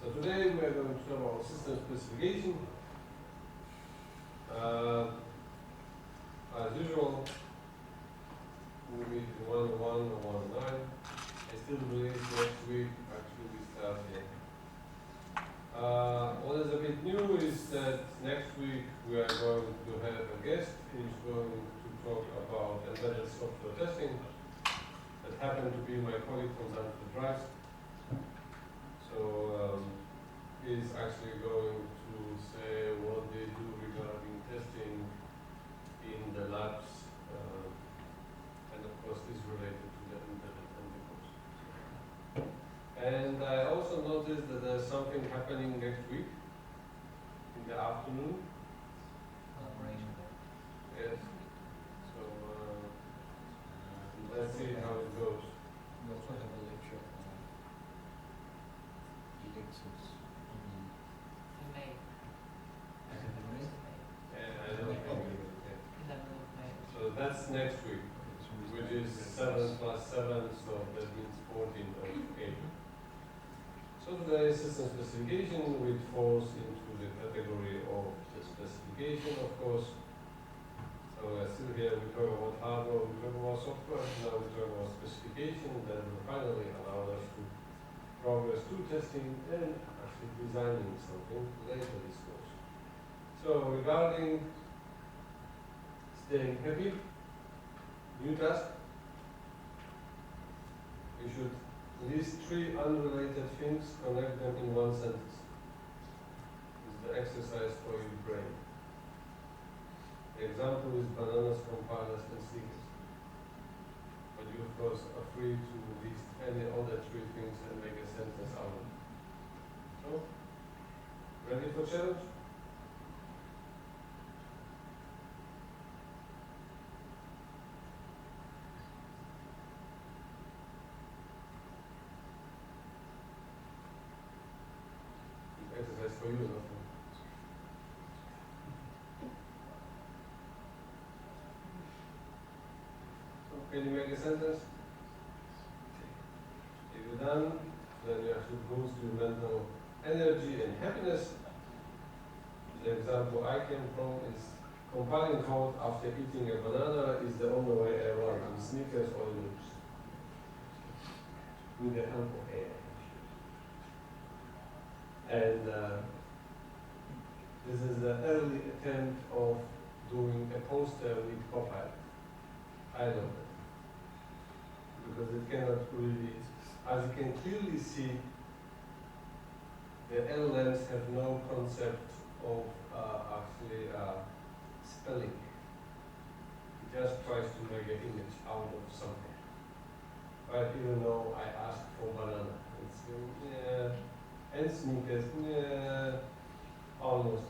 So today we are going to talk about system specification. As usual, we meet in 1.1 or 1.9. I still believe next week actually we start here. What is a bit new is that next week we are going to have a guest who is going to talk about embedded software testing. That happened to be my colleague from Stanford Drives. So he's actually going to say what they do regarding testing in the labs, and of course this is related to the embedded course. And I also noticed that there's something happening next week in the afternoon. Yes. So let's see how it goes. We also have a lecture on ellipses In May. And I don't know. Yeah. 11th of May. So that's next week, which is 7 plus 7, so that means 14 of 8. So today system specification, which falls into the category of the specification, of course. So still here we talk about hardware, we talk about software, now we talk about specification, that will finally allow us to progress to testing and actually designing something later this course. So regarding staying happy, new task, you should list 3 unrelated things, connect them in one sentence. This is the exercise for your brain. The example is bananas, compilers, and sneakers. But you, of course, are free to list any other 3 things and make a sentence out of it. So, ready for challenge? Exercise for you, not for me. Can you make a sentence? If you're done, then you actually boost your mental energy and happiness. The example I came from is compiling code after eating a banana is the only way I run in sneakers or loops. With the help of AI. And this is the early attempt of doing a poster with Copilot. I love it. Because it cannot really, as you can clearly see, the LLMs have no concept of actually spelling. It just tries to make an image out of something. But even though I asked for banana, it's yeah, and sneakers, yeah, almost.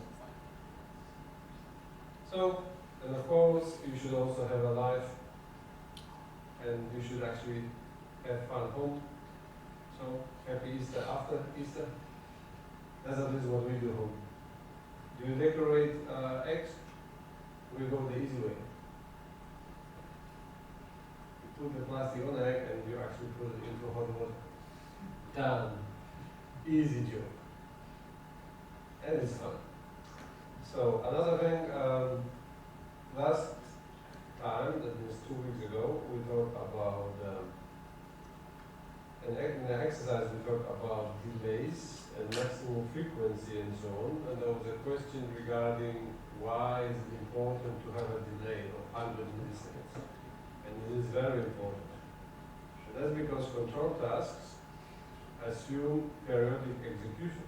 So, and of course, you should also have a life. And you should actually have fun home. So, happy Easter after Easter. That's at least what we do home. Do you decorate eggs? We go the easy way. You put the plastic on the egg and you actually put it into hot water. Done. Easy job. And it's fun. So, another thing, last time, that was 2 weeks ago, we talked about, in the exercise we talked about delays and maximum frequency and so on, and there was a question regarding why is it important to have a delay of 100 milliseconds, and it is very important. And that's because control tasks assume periodic execution.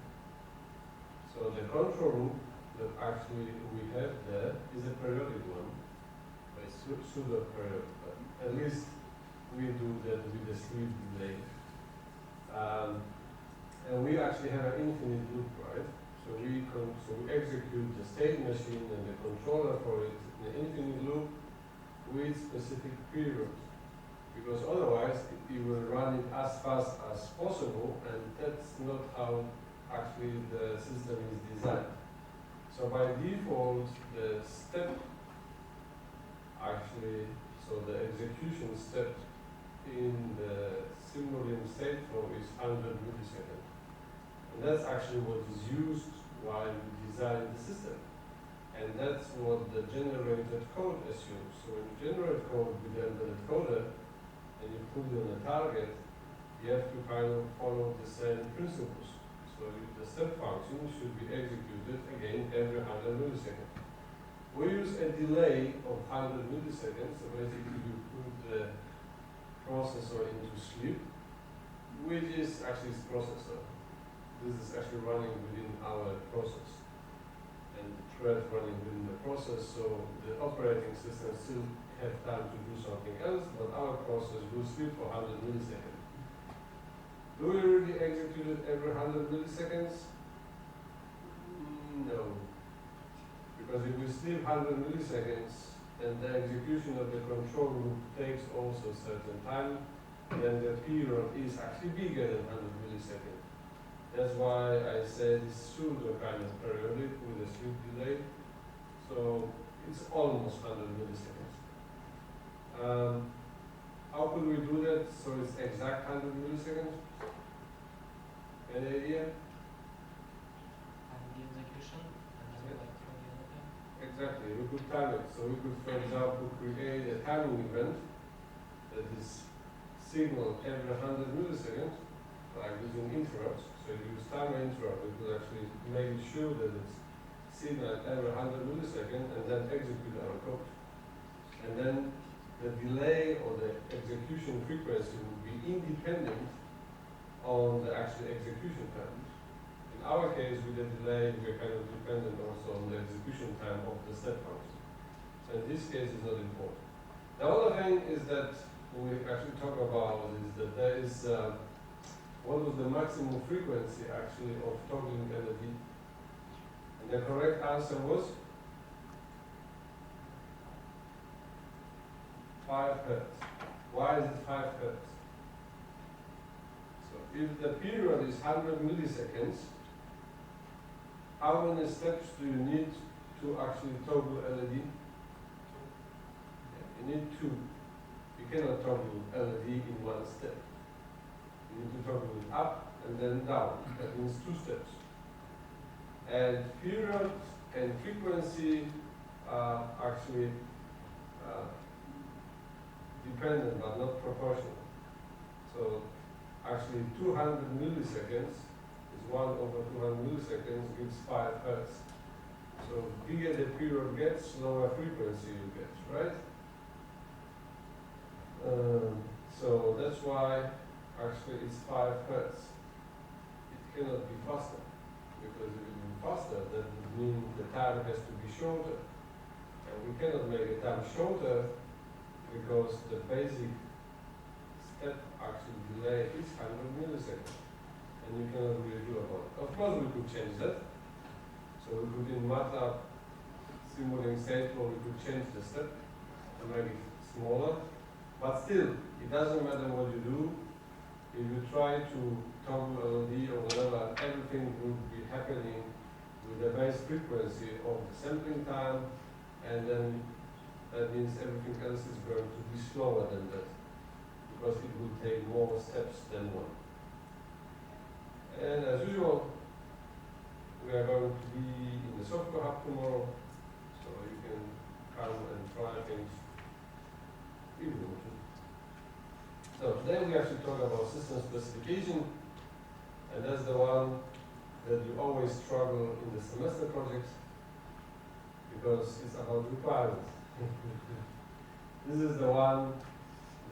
So the control loop that actually we have there is a periodic one, pseudo period, but at least we do that with the sleep delay. And we actually have an infinite loop, right? So we execute the state machine and the controller for it in an infinite loop with specific periods. Because otherwise you will run it as fast as possible, and that's not how actually the system is designed. So by default, the step actually, so the execution step in the Simulink state flow is 100 milliseconds. And that's actually what is used while you design the system. And that's what the generated code assumes. So when you generate code with the embedded coder and you put it on a target, you have to kind of follow the same principles. So the step function should be executed again every 100 milliseconds. We use a delay of 100 milliseconds, so basically you put the processor into sleep, which is actually its processor. This is actually running within our process, and the thread running within the process, so the operating system still have time to do something else, but our process will sleep for 100 milliseconds. Do we really execute it every 100 milliseconds? No. Because if we sleep 100 milliseconds, then the execution of the control loop takes also a certain time, then the period is actually bigger than 100 milliseconds. That's why I said it's pseudo kind of periodic with a sleep delay. So it's almost 100 milliseconds. How could we do that so it's exact 100 milliseconds? Any idea? And the execution, and then like for the other thing. Exactly, we could time it. So we could, for example, create a timing event that is signaled every 100 milliseconds, like using interrupts. So you use timer interrupt, we could actually make sure that it's signaled every 100 milliseconds and then execute our code. And then the delay or the execution frequency will be independent on the actual execution time. In our case, with the delay, we're kind of dependent also on the execution time of the step function. So in this case, it's not important. The other thing is that we actually talk about is that there is what was the maximum frequency actually of toggling LED? And the correct answer was 5 Hertz. Why is it 5 Hertz? So if the period is 100 milliseconds, how many steps do you need to actually toggle LED? You need 2. You cannot toggle LED in one step. You need to toggle it up and then down. That means 2 steps. And period and frequency are actually dependent but not proportional. So actually 200 milliseconds is 1 over 200 milliseconds gives 5 Hertz. So bigger the period gets, lower frequency you get, right? So that's why actually it's 5 Hertz. It cannot be faster, because if it be faster, that would mean the time has to be shorter. And we cannot make the time shorter because the basic step actually delay is 100 milliseconds. And you cannot really do about it. Of course we could change that. So we could in MATLAB simulating state where we could change the step and make it smaller. But still, it doesn't matter what you do. If you try to toggle LED or whatever, everything will be happening with the base frequency of the sampling time, and then that means everything else is going to be slower than that, because it will take more steps than 1. And as usual, we are going to be in the software hub tomorrow, so you can come and try things if you want to. So today we actually talk about system specification, and that's the one that you always struggle in the semester projects, because it's about requirements. This is the one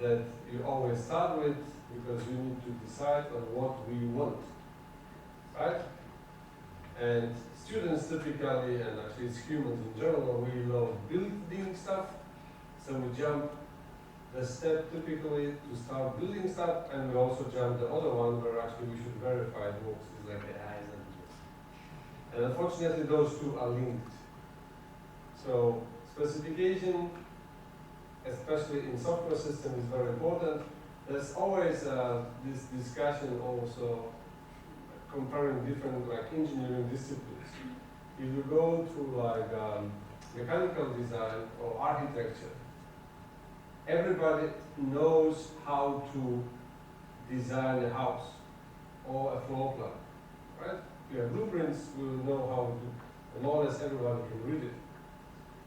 that you always start with, because you need to decide on what we want, right? And students typically, and actually it's humans in general, we love building stuff, so we jump the step typically to start building stuff, and we also jump the other one where actually we should verify it works, is like the eyes and ears. And unfortunately those two are linked. So specification, especially in software system, is very important. There's always this discussion also comparing different like engineering disciplines. If you go to like mechanical design or architecture, everybody knows how to design a house or a floor plan, right? you have blueprints, we will know how to, and more or less everyone can read it.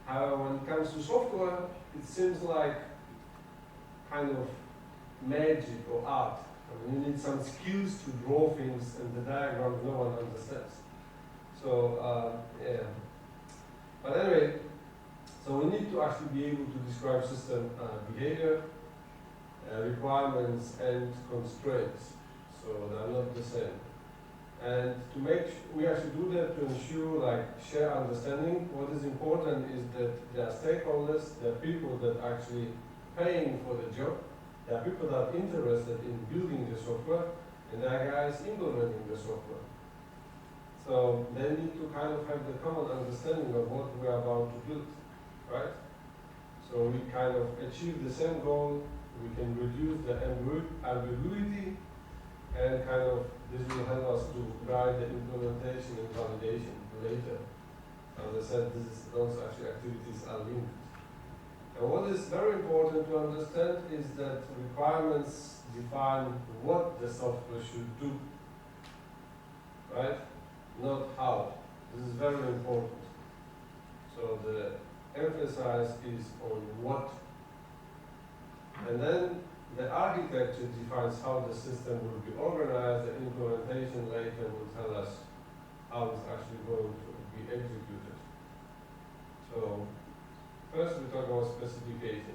However, when it comes to software, it seems like kind of magic or art. I mean, you need some skills to draw things, and the diagrams no one understands. So, yeah. But anyway, so we need to actually be able to describe system behavior, requirements, and constraints. So they are not the same. And to make, we actually do that to ensure like share understanding. What is important is that there are stakeholders, there are people that are actually paying for the job, there are people that are interested in building the software, and there are guys implementing the software. So they need to kind of have the common understanding of what we are about to build, right? So we kind of achieve the same goal, we can reduce the ambiguity, and kind of this will help us to guide the implementation and validation later. As I said, those actually activities are linked. And what is very important to understand is that requirements define what the software should do, right? Not how. This is very important. So the emphasis is on what. And then the architecture defines how the system will be organized. The implementation later will tell us how it's actually going to be executed. So first we talk about specification.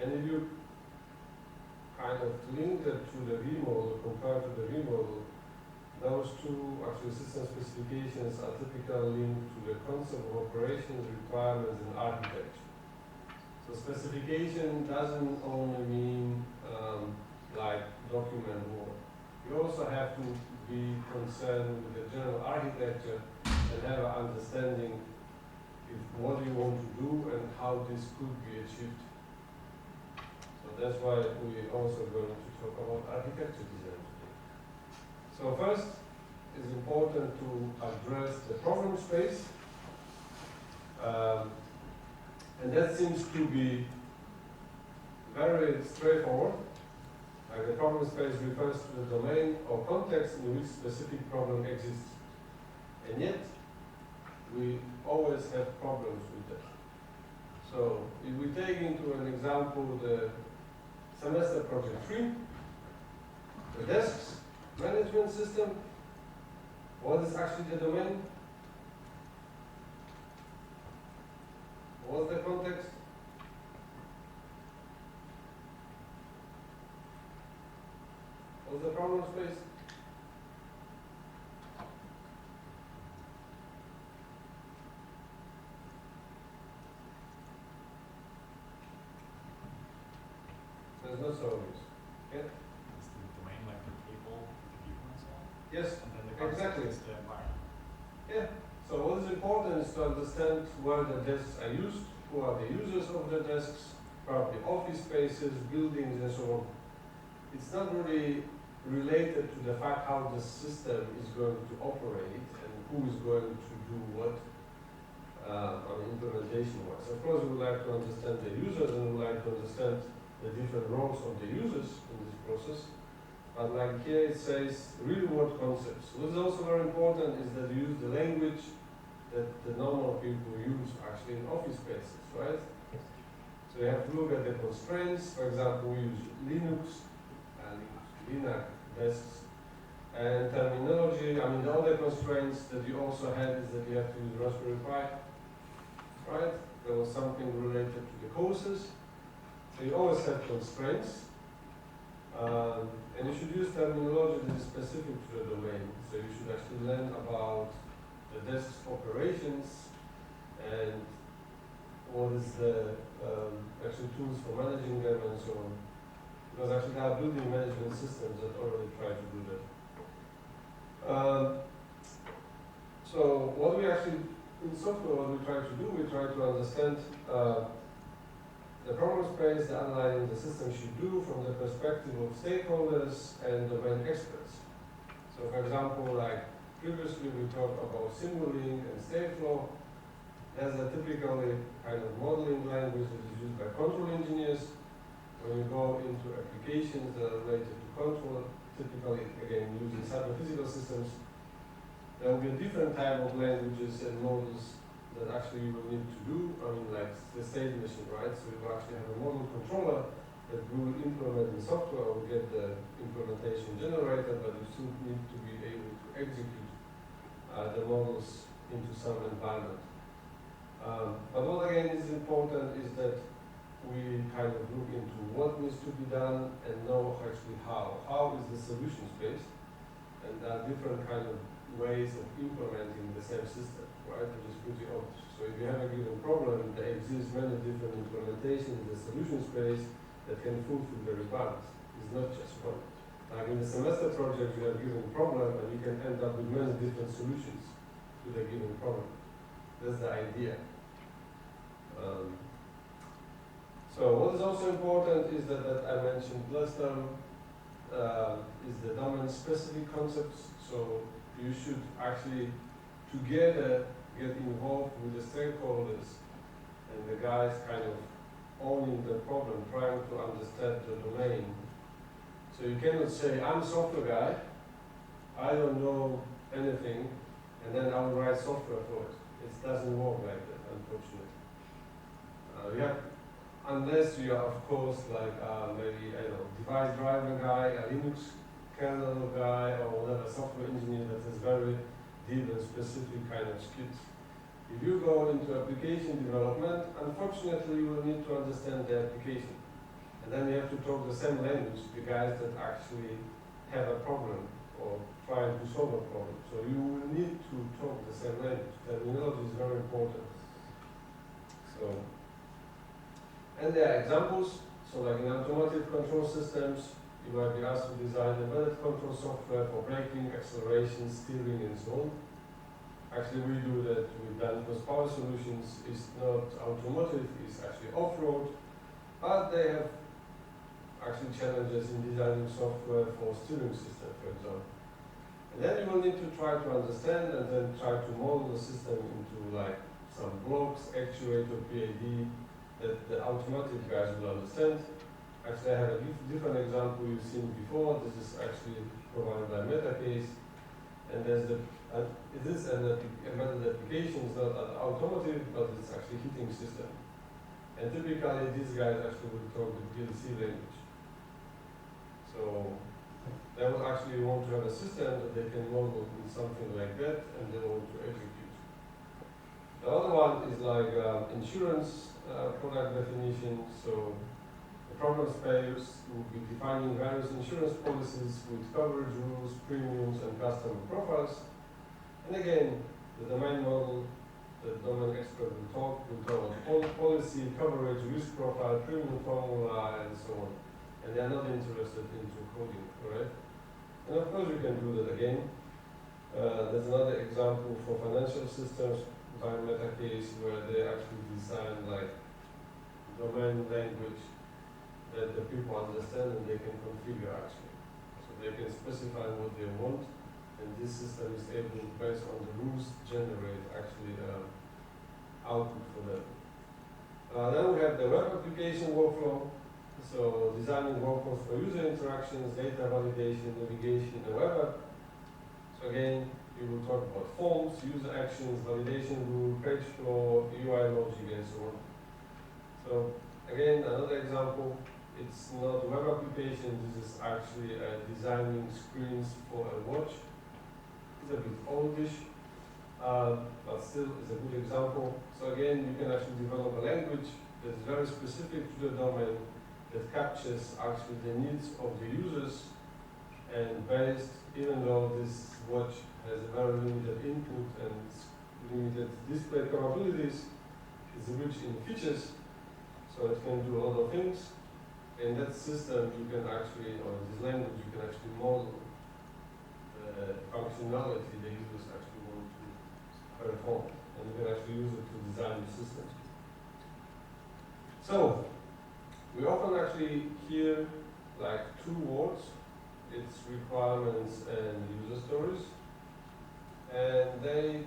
And if you kind of link that to the V model, compared to the V model, those two actually system specifications are typically linked to the concept of operations, requirements, and architecture. So specification doesn't only mean like document work. You also have to be concerned with the general architecture and have an understanding of what you want to do and how this could be achieved. So that's why we're also going to talk about architecture design today. So first, it's important to address the problem space. And that seems to be very straightforward. Like the problem space refers to the domain or context in which specific problem exists. And yet, we always have problems with that. So, if we take into an example the semester project 3, the desks management system, what is actually the domain? What's the context? What's the problem space? So it's not so obvious. Yeah? It's the domain, like the table, the people and so on. Yes, And then the concept exactly. is the environment. Yeah. So what is important is to understand where the desks are used, who are the users of the desks, probably office spaces, buildings, and so on. It's not really related to the fact how the system is going to operate and who is going to do what on implementation-wise. Of course, we would like to understand the users and we would like to understand the different roles of the users in this process. But like here it says real-world concepts. What is also very important is that you use the language that the normal people use actually in office spaces, right? So you have to look at the constraints. For example, we use Linux desks, and terminology. I mean, the other constraints that you also had is that you have to use Raspberry Pi, right? There was something related to the courses. So you always have constraints. And you should use terminology that is specific to the domain. So you should actually learn about the desk's operations and what is the actual tools for managing them and so on. Because actually there are building management systems that already try to do that. So what we actually, in software, what we try to do, we try to understand the problem space, the analyzing the system should do from the perspective of stakeholders and domain experts. So for example, like previously we talked about Simulink and Stateflow. There's a typically kind of modeling language that is used by control engineers. When you go into applications that are related to control, typically again using cyber physical systems, There will be a different type of languages and models that actually you will need to do. I mean, like the state machine, right? So you will actually have a model controller that will implement the software or get the implementation generated, but you still need to be able to execute the models into some environment. But what again is important is that we kind of look into what needs to be done and know actually how. How is the solution space? And there are different kind of ways of implementing the same system, right? Which is pretty obvious. So if you have a given problem, there exist many different implementations in the solution space that can fulfill the requirements. It's not just one. Like in the semester project, you have a given problem and you can end up with many different solutions to the given problem. That's the idea. So what is also important is that I mentioned last time is the domain-specific concepts. So you should actually together get involved with the stakeholders and the guys kind of owning the problem, trying to understand the domain. So you cannot say, I'm a software guy, I don't know anything, and then I will write software for it. It doesn't work like that, unfortunately. Unless you are, of course, like maybe, I don't know, device driver guy, a Linux kernel guy, or whatever, software engineer that has very deep and specific kind of skills. If you go into application development, unfortunately, you will need to understand the application. And then you have to talk the same language, the guys that actually have a problem or trying to solve a problem. So you will need to talk the same language. Terminology is very important. So, and there are examples. So like in automotive control systems, you might be asked to design embedded control software for braking, acceleration, steering, and so on. Actually, we do that with Danfoss Power Solutions. It's not automotive, it's actually off-road, but they have actually challenges in designing software for steering system, for example. And then you will need to try to understand and then try to model the system into like some blocks, actuator, PID, that the automotive guys will understand. Actually, I have a different example you've seen before. This is actually provided by Metacase. And there's it is an embedded application, it's not an automotive, but it's actually heating system. And typically, these guys actually will talk the PLC language. So they will actually want to have a system that they can model in something like that, and they want to execute. The other one is like insurance product definition. So the problem space will be defining various insurance policies with coverage rules, premiums, and customer profiles. And again, the domain model, the domain expert will talk about policy, coverage, risk profile, premium formula, and so on. And they are not interested into coding, correct? And of course, you can do that again. There's another example for financial systems by Metacase where they actually design like domain language that the people understand and they can configure actually. So they can specify what they want, and this system is able, based on the rules, generate actually output for them. Then we have the web application workflow. So designing workflows for user interactions, data validation, navigation, and web app. So again, we will talk about forms, user actions, validation rule, page flow, UI logic, and so on. So again, another example. It's not a web application, this is actually designing screens for a watch. It's a bit oldish, but still it's a good example. So again, you can actually develop a language that's very specific to the domain, that captures actually the needs of the users, and based, even though this watch has a very limited input and limited display capabilities, it's rich in features, so it can do a lot of things. In that system, you can actually, or this language, you can actually model the functionality the users actually want to perform, and you can actually use it to design the system. So, we often actually hear like two words, it's requirements and user stories, and they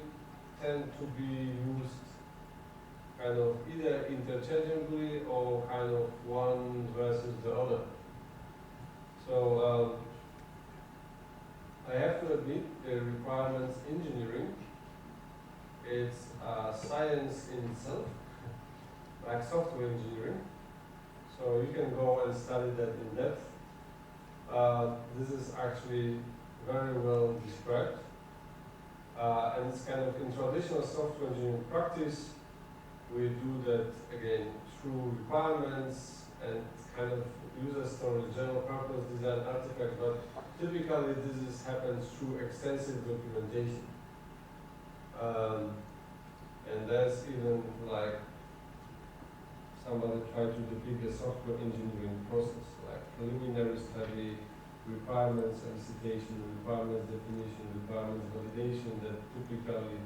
tend to be used kind of either interchangeably or kind of one versus the other. So I have to admit the requirement requirements engineering. It's a science in itself, like software engineering. So you can go and study that in depth. This is actually very well described. And it's kind of in traditional software engineering practice, we do that again through requirements and kind of user stories, general purpose design artifacts, but typically this happens through extensive documentation. And there's even like somebody tried to depict a software engineering process, like preliminary study, requirements elicitation, requirements definition, requirements validation that typically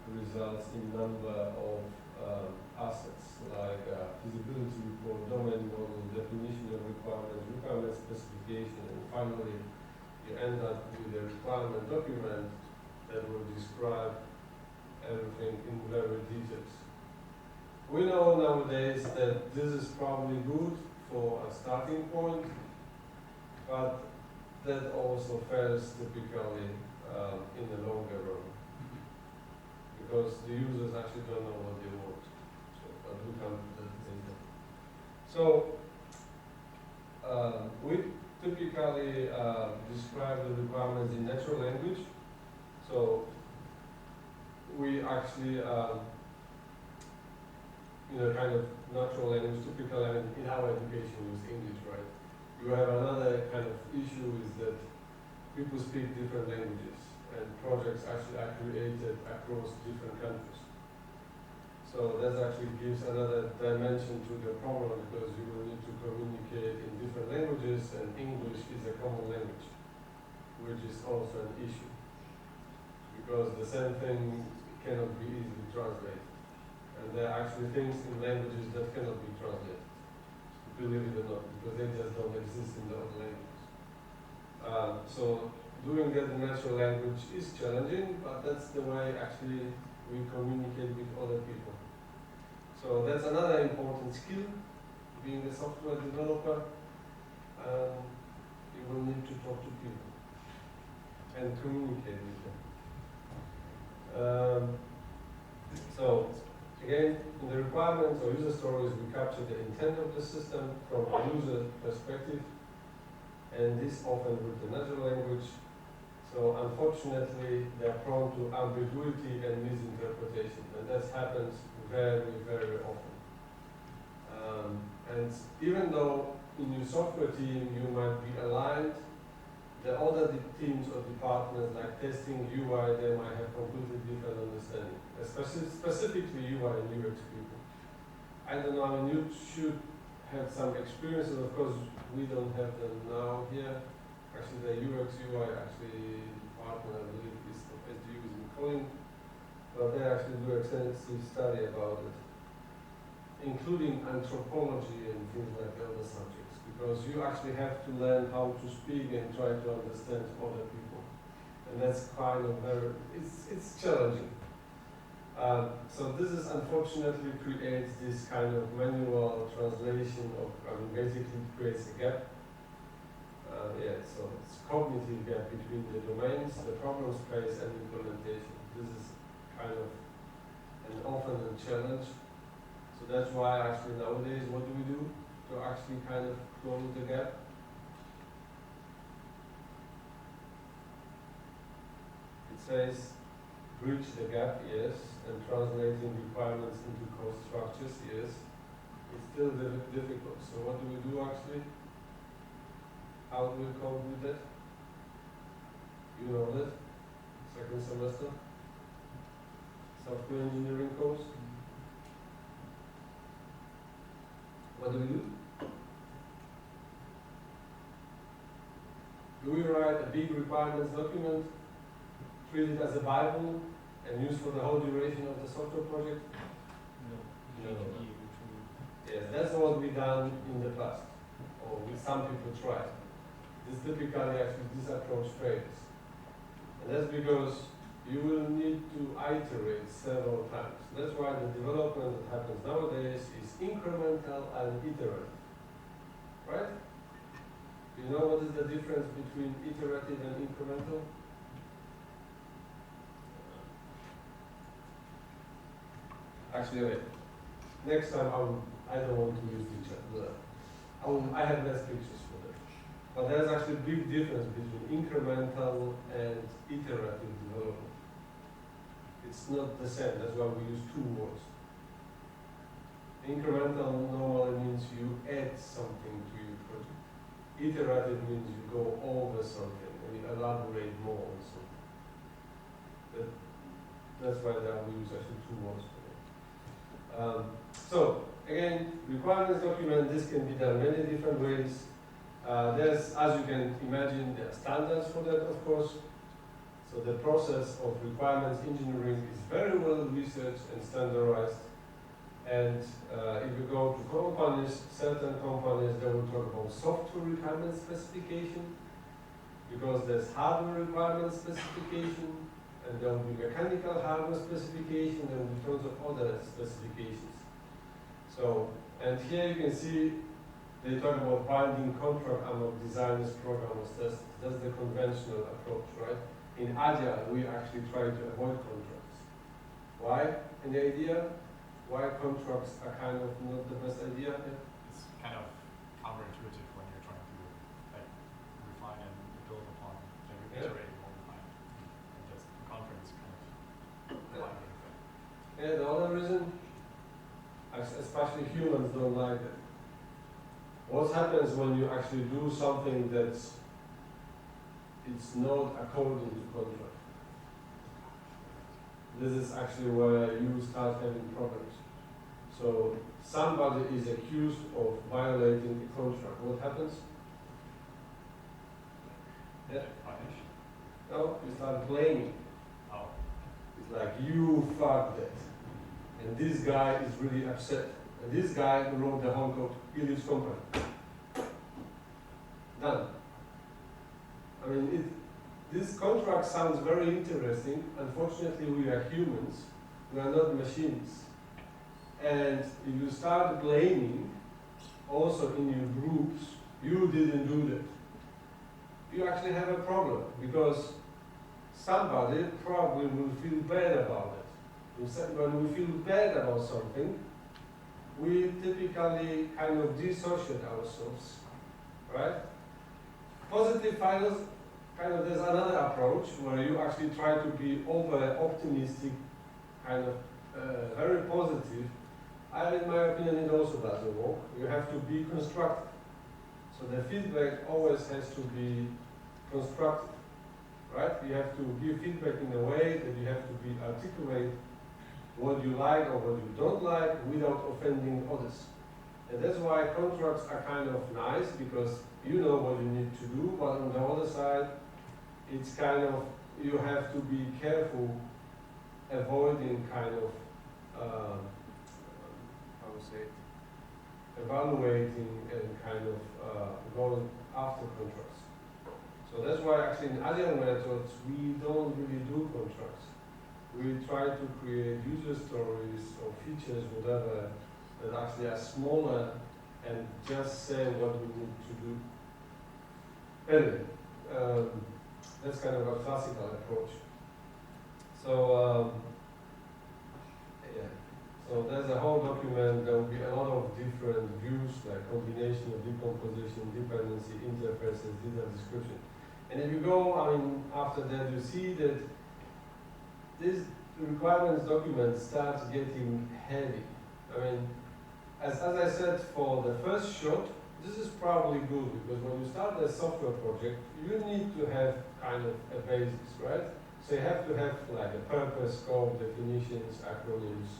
results in number of assets like feasibility report, domain model, definition of requirements, requirement specification, and finally you end up with a requirement document that will describe everything in very details. We know nowadays that this is probably good for a starting point, but that also fails typically in the longer run, because the users actually don't know what they want. So, but we come to that later. So we typically describe the requirements in natural language. So we actually kind of natural language, typically in our education we use English, right? You have another kind of issue is that people speak different languages and projects actually are created across different countries. So that actually gives another dimension to the problem because you will need to communicate in different languages and English is a common language, which is also an issue because the same thing cannot be easily translated. And there are actually things in languages that cannot be translated, believe it or not, because they just don't exist in the other languages. So doing that in natural language is challenging, but that's the way actually we communicate with other people. So that's another important skill, being a software developer. You will need to talk to people and communicate with them. So again, in the requirements or user stories, we capture the intent of the system from a user perspective, and this often with the natural language. So unfortunately, they're prone to ambiguity and misinterpretation, and that happens very, very often. And even though in your software team you might be aligned, the other teams or departments like testing, UI, they might have completely different understanding, especially specifically UI and UX people. I don't know, I mean, you should have some experiences. Of course, we don't have them now here. Actually, the UX UI department, I believe, is SDU is in Koling, but they actually do extensive study about it, including anthropology and things like other subjects, because you actually have to learn how to speak and try to understand other people, and that's kind of it's challenging. So this is unfortunately creates this kind of manual translation of, basically creates a gap. So it's cognitive gap between the domains, the problem space, and implementation. This is kind of an often a challenge. So that's why actually nowadays, what do we do to actually kind of close the gap? It says bridge the gap, yes, and translating requirements into cost structures, yes. It's still difficult. So what do we do actually? How do we cope with that? You know that? Second semester? Software engineering course? What do we do? Do we write a big requirements document, treat it as a Bible, and use for the whole duration of the software project? No. No. You Yes, that's what we done in the past, or some people tried. This typically actually this approach fails. And that's because you will need to iterate several times. That's why the development that happens nowadays is incremental and iterative. Right? You know what is the difference between iterative and incremental? actually, okay, next time I don't want to use picture. I have less pictures for that. But there's actually a big difference between incremental and iterative development. It's not the same, that's why we use two words. Incremental normally means you add something to your project. Iterative means you go over something and you elaborate more on something. That's why we use actually two words for it. So, again, requirements document, this can be done many different ways. There's, as you can imagine, there are standards for that, of course. So the process of requirements engineering is very well researched and standardized. And if you go to companies, certain companies, they will talk about software requirement specification, because there's hardware requirement specification, and there will be mechanical hardware specification, and tons of other specifications. So, and here you can see they talk about binding contract among designers, programmers. That's the conventional approach, right? In Agile, we actually try to avoid contracts. Why? Any idea? Why contracts are kind of not the best idea? It's kind of counterintuitive when you're trying to like refine and build upon and iterate all the time. And just the contract is kind of blinding thing. Yeah, the other reason, especially humans don't like it. What happens when you actually do something that's it's not according to contract? This is actually where you start having problems. So somebody is accused of violating a contract. What happens? Yeah. Punish? No, you start blaming. Oh. It's like you fucked it. And this guy is really upset. And this guy who wrote the whole code, he leaves company. Done. I mean, this contract sounds very interesting. Unfortunately, we are humans. We are not machines. And if you start blaming, also in your groups, you didn't do that, you actually have a problem, because somebody probably will feel bad about it. When we feel bad about something, we typically kind of dissociate ourselves, right? Positive finance, kind of, there's another approach where you actually try to be over-optimistic, kind of very positive. In my opinion, it also doesn't work. You have to be constructive. So the feedback always has to be constructive, right? You have to give feedback in a way that you have to be articulate what you like or what you don't like without offending others. And that's why contracts are kind of nice, because you know what you need to do, but on the other side, it's kind of, you have to be careful avoiding kind of, how to say it, evaluating and kind of going after contracts. So that's why actually in Agile methods, we don't really do contracts. We try to create user stories or features, whatever, that actually are smaller and just say what we need to do. Anyway, that's kind of a classical approach. So, yeah. So there's a whole document. There will be a lot of different views, like combination of decomposition, dependency, interfaces, data description. And if you go, I mean, after that, you see that this requirements document starts getting heavy. I mean, as I said, for the first shot, this is probably good, because when you start a software project, you need to have kind of a basis, right? So you have to have like a purpose, scope, definitions, acronyms,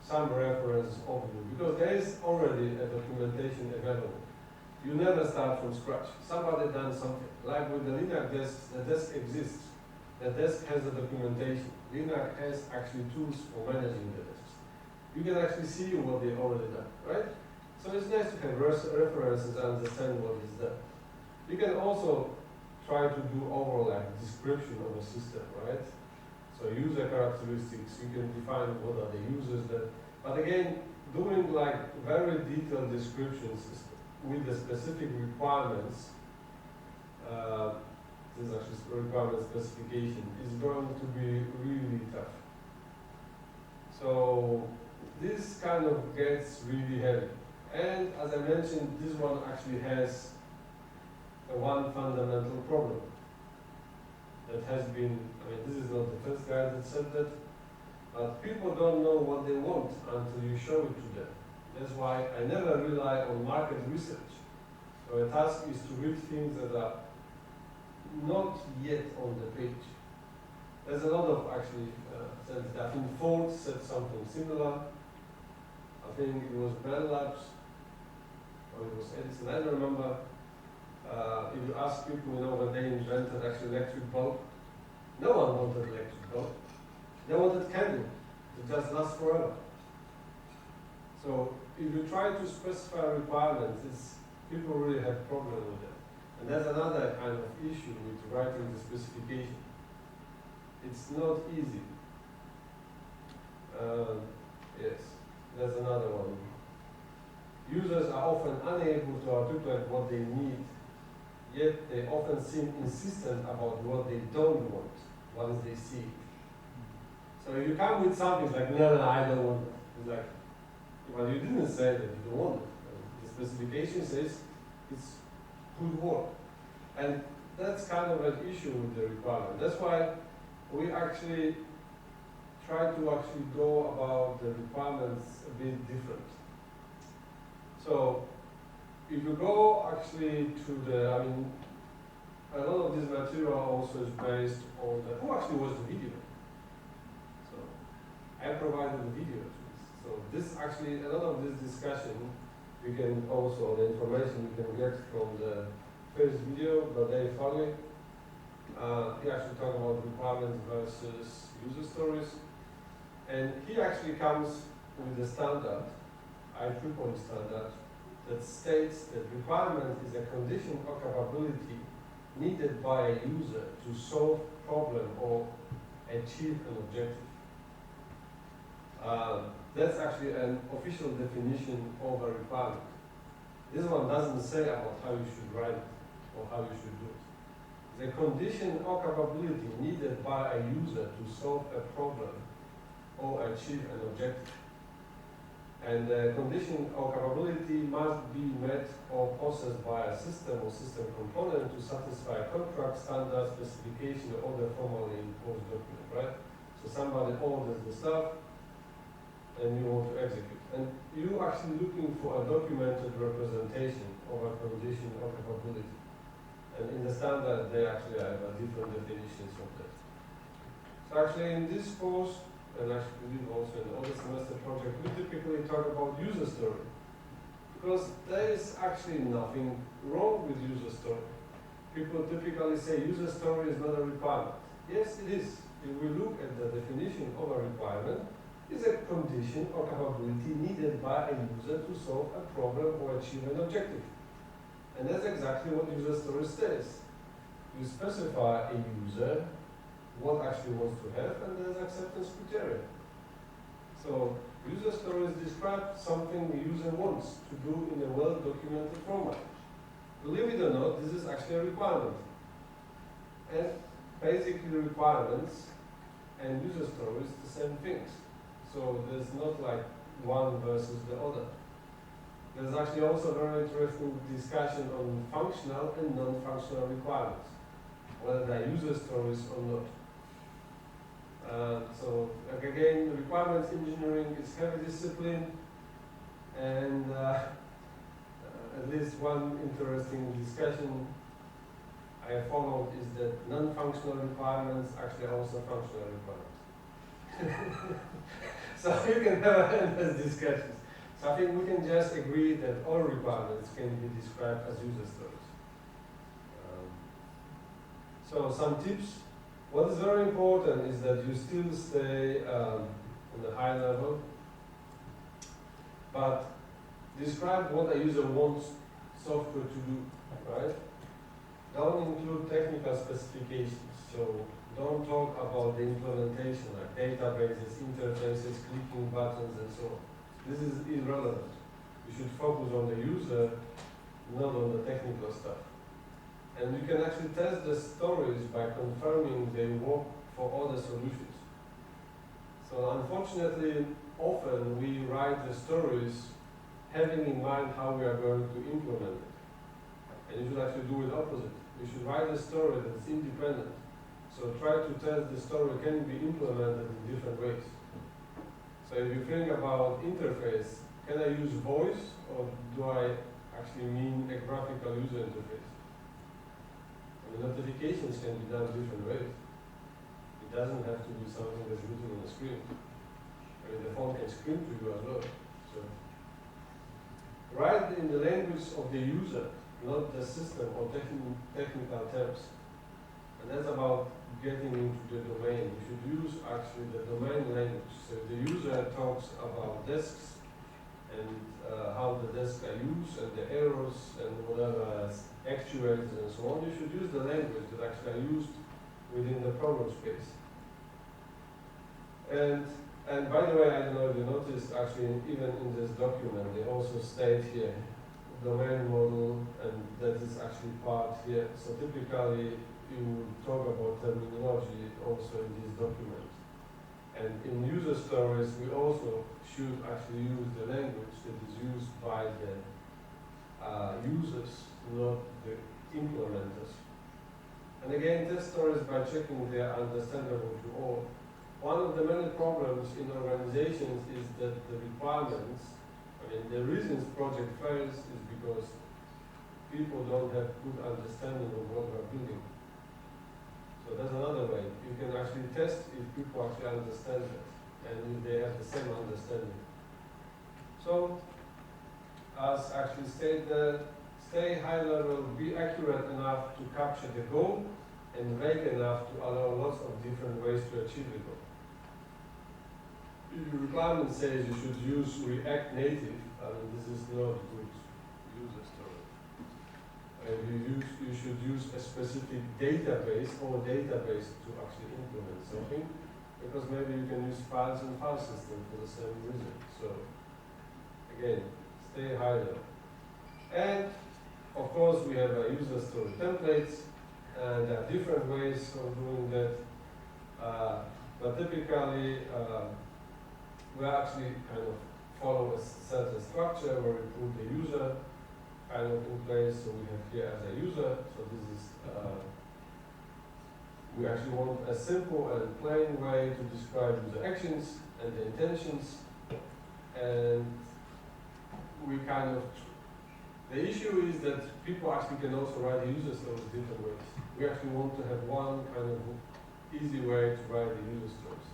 some reference overview, because there is already a documentation available. You never start from scratch. Somebody done something. Like with the Linux desk, the desk exists. The desk has a documentation. Linux has actually tools for managing the desks. You can actually see what they already done, right? So it's nice to have references and understand what is done. You can also try to do overall like description of a system, right? So user characteristics, you can define what are the users that, but again, doing like very detailed descriptions with the specific requirements, this is actually requirement specification, is going to be really tough. So this kind of gets really heavy. And as I mentioned, this one actually has one fundamental problem that has been, I mean, this is not the first guy that said that, but people don't know what they want until you show it to them. That's why I never rely on market research. So a task is to read things that are not yet on the page. There's a lot of actually said that. I think Ford said something similar. I think it was Bell Labs, or it was Edison, I don't remember. If you ask people, when they invented actually electric bulb, no one wanted electric bulb. They wanted candle to just last forever. So if you try to specify requirements, people really have problem with it. And that's another kind of issue with writing the specification. It's not easy. Yes, that's another one. Users are often unable to articulate what they need, yet they often seem insistent about what they don't want once they see it. So if you come with something like, no, I don't want it. It's like, well, you didn't say that you don't want it. The specification says it's good work. And that's kind of an issue with the requirement. That's why we actually try to actually go about the requirements a bit different. So if you go actually to the, I mean, a lot of this material also is based on the, who actually watched the video? So I provided the video to this. So this actually, a lot of this discussion, you can also, the information you can get from the first video by Dave Farley. He actually talked about requirements versus user stories. And he actually comes with a standard, I3-point standard, that states that requirement is a condition or capability needed by a user to solve a problem or achieve an objective. That's actually an official definition of a requirement. This one doesn't say about how you should write it or how you should do it. The condition or capability needed by a user to solve a problem or achieve an objective. And the condition or capability must be met or processed by a system or system component to satisfy a contract, standard, specification, or other formally imposed document, right? So somebody orders the stuff and you want to execute. And you're actually looking for a documented representation of a condition or capability. And in the standard, they actually have different definitions of that. So actually in this course, and I believe also in the other semester project, we typically talk about user story. Because there is actually nothing wrong with user story. People typically say user story is not a requirement. Yes, it is. If we look at the definition of a requirement, it's a condition or capability needed by a user to solve a problem or achieve an objective. And that's exactly what user story says. You specify a user what actually wants to have, and there's acceptance criteria. So user stories describe something the user wants to do in a well-documented format. Believe it or not, this is actually a requirement. And basically requirements and user stories the same things. So there's not like one versus the other. There's actually also a very interesting discussion on functional and non-functional requirements, whether they're user stories or not. So again, requirements engineering is heavy discipline, and at least one interesting discussion I followed is that non-functional requirements actually are also functional requirements. So you can have endless discussions. So I think we can just agree that all requirements can be described as user stories. So some tips. What is very important is that you still stay on the high level, but describe what a user wants software to do, right? Don't include technical specifications. So don't talk about the implementation, like databases, interfaces, clicking buttons, and so on. This is irrelevant. You should focus on the user, not on the technical stuff. And you can actually test the stories by confirming they work for other solutions. So unfortunately, often we write the stories having in mind how we are going to implement it. And you should actually do it opposite. You should write a story that's independent. So try to test the story can be implemented in different ways. So if you think about interface, can I use voice or do I actually mean a graphical user interface? I mean, notifications can be done different ways. It doesn't have to be something that's written on the screen. I mean, the phone can scream to you as well. So write in the language of the user, not the system or technical terms. And that's about getting into the domain. You should use actually the domain language. So if the user talks about desks and how the desks are used and the errors and whatever actuators and so on, you should use the language that actually are used within the program space. And by the way, I don't know if you noticed, actually, even in this document, they also state here domain model, and that is actually part here. So typically, you would talk about terminology also in this document. And in user stories, we also should actually use the language that is used by the users, not the implementers. And again, test stories by checking they are understandable to all. One of the many problems in organizations is that the requirements, I mean, the reasons project fails is because people don't have good understanding of what we're building. So that's another way. You can actually test if people actually understand it and if they have the same understanding. So, as actually stated, stay high level, be accurate enough to capture the goal and vague enough to allow lots of different ways to achieve the goal. If your requirement says you should use React Native, I mean, this is not good user story. You should use a specific database or database to actually implement something, because maybe you can use files and file system for the same reason. So again, stay high level. And of course, we have a user story templates, and there are different ways of doing that. But typically, we actually kind of follow a certain structure where we put the user kind of in place. So we have here as a user. So this is, we actually want a simple and plain way to describe user actions and the intentions. And we kind of, the issue is that people actually can also write the user stories different ways. We actually want to have one kind of easy way to write the user stories.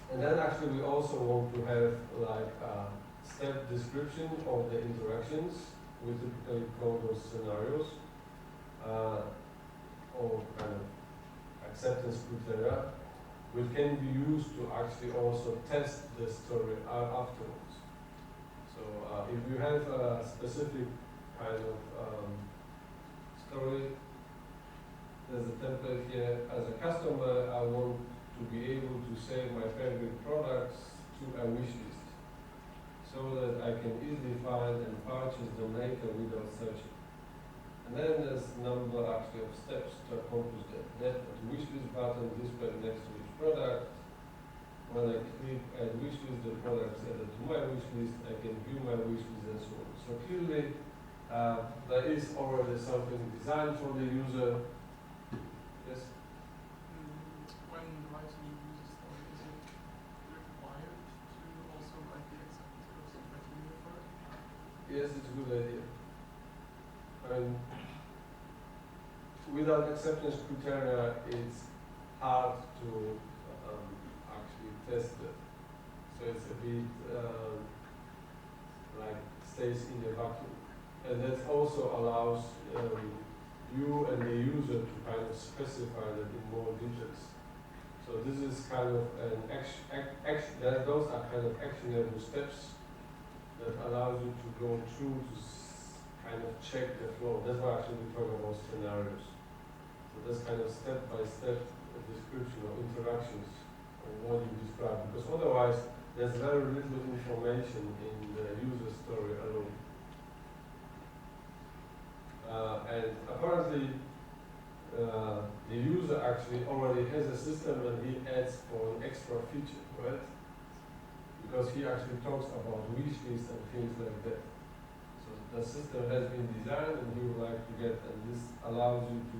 And then actually we also want to have like a step description of the interactions. We typically call those scenarios, or kind of acceptance criteria, which can be used to actually also test the story afterwards. So if you have a specific kind of story, there's a template here. As a customer, I want to be able to save my favorite products to a wish list so that I can easily find and purchase them later without searching. And then there's a number actually of steps to accomplish that. That wish list button displayed next to each product. When I click add wish list, the product is added to my wish list. I can view my wish list and so on. So clearly, there is already something designed for the user. Yes? When writing a user story, is it required to also write the acceptance criteria for it? Yes, it's a good idea. And without acceptance criteria, it's hard to actually test it. So it's a bit like stays in the vacuum. And that also allows you and the user to kind of specify that in more details. So this is kind of an those are kind of actionable steps that allows you to go through to kind of check the flow. That's why actually we talk about scenarios. So that's kind of step-by-step description of interactions of what you describe, because otherwise there's very little information in the user story alone. And apparently, the user actually already has a system and he adds for an extra feature, right? Because he actually talks about wish lists and things like that. So the system has been designed and he would like to get, and this allows you to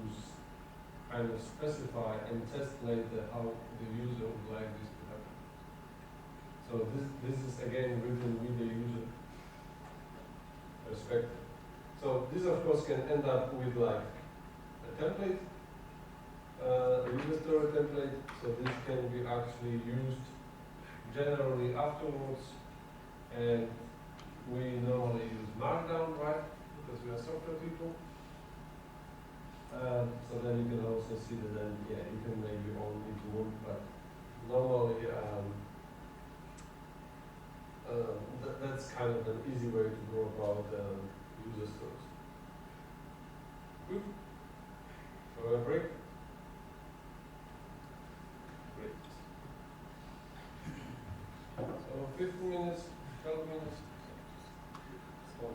kind of specify and test later how the user would like this to happen. So this is again written with the user perspective. So this of course can end up with like a template, a user story template. So this can be actually used generally afterwards, and we normally use Markdown, right? Because we are software people. So then you can also see that then, yeah, you can make your own into one, but normally that's kind of an easy way to go about user stories. Good. So a break. Great. So 15 minutes, 12 minutes. So,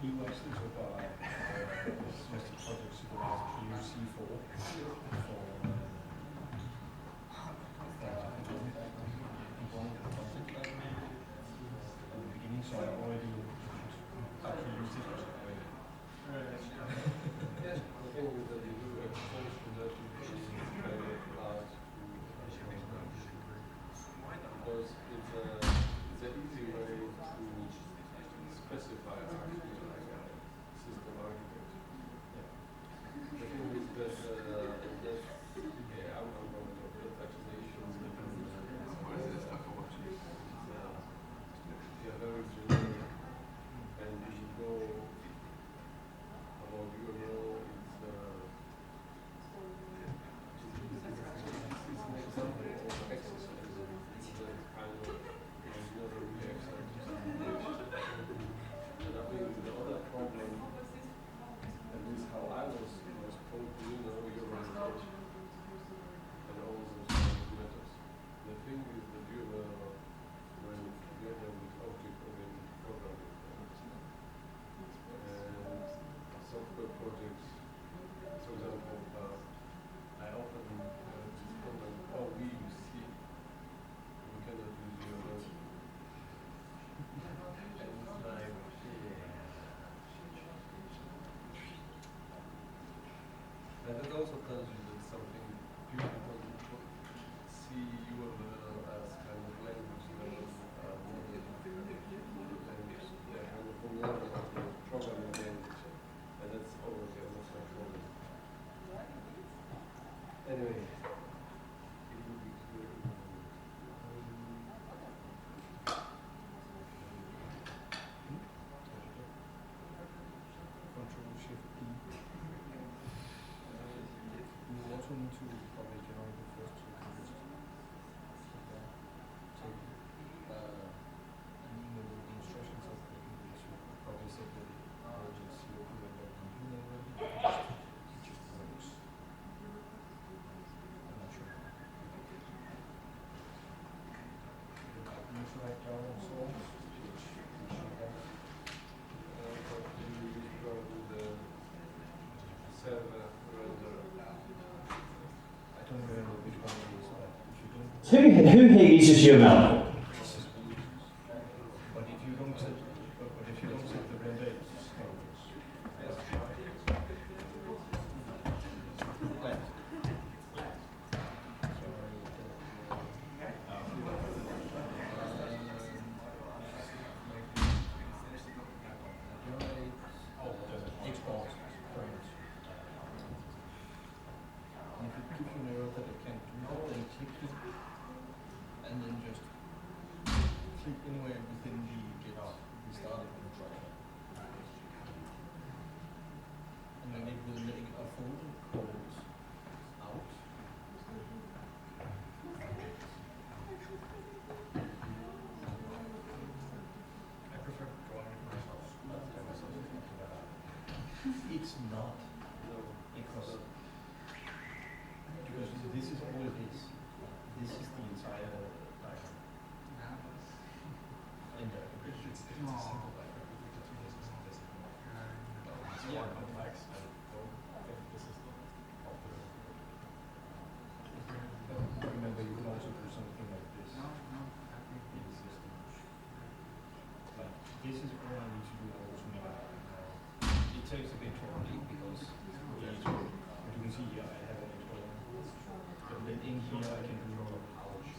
He works as a semester project supervisor PUC for at the beginning, so I already actually used it. yes, the thing is that you do expose to that you can very large because it's an easy way to specify actually like a system architecture. The thing is that I'm going to talk about taxation yeah, very generic, and if you go about URL, it's an example of exercise that kind of is not really exercise. And I think the other problem, at least how I was told to your presentation and all those matters. The thing is that you when together with object-oriented programming and software projects, for example, I often just comment, oh, we use C. We cannot use URL. And it's like, and that also tells you that something people see URL as kind of language level model, and they're kind of familiar with the programming language, and that's already almost like problem. Anyway, it will be clear in a moment. Control-Shift-D. You also need to probably generate the first two pages. So, and in the instructions of the English, you probably say that just you open the computer already, it just works. I'm not sure. You should write down also, which you have. You use probably the server renderer. I don't remember which one it is, but if you don't. Who here uses UML? But if you don't set, but if you don't set the render, it just works. Yes. Export frames. And if it gives you an error that it can't do, then click it, and then just will make a folder called out. I prefer drawing it myself. It's not because this is all it is. This is the entire diagram. And It's a simple diagram. It's Yeah. more complex. I don't think this is the optimal. remember, you can also do something like this in the system. Like this is all I need to do also now. It takes a bit to complete because you can see here I have an extra one. But then in here I can do a pouch.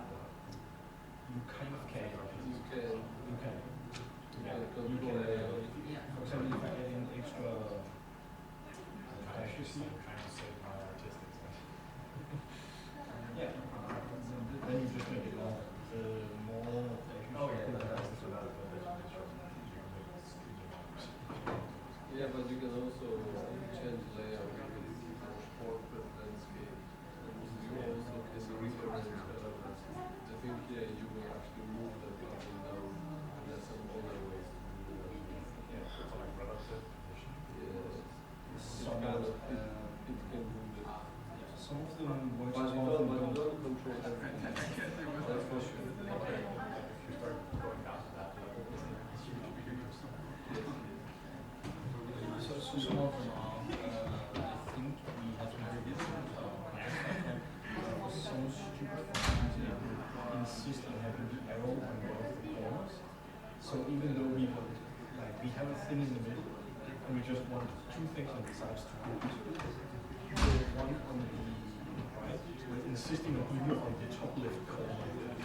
You kind of can. You can, You can. yeah, You control can, layout. for example, if I add in extra dashes here, Trying to save my artistic side. yeah, then you just make it longer. The more dashes Oh, you yeah, put, that's so that Yeah, but you can also change layout with portrait landscape. And you also can rearrange elements. I think here you will actually move them up and down. And there's some other ways to do that. yeah. So like relative position. Yes. Some It of, can do that. some of them work, But some you of don't, them but you don't. don't control everything. That's for sure. If you start going down to that level, it's huge. Yes. So some of them are, I think we have to do this. For some stupid reason, we insist on having the arrow on one of the corners. So even though we want, like, we have a thing in the middle, and we just want two things on the sides to go one on the right, we're insisting on putting it on the top left corner.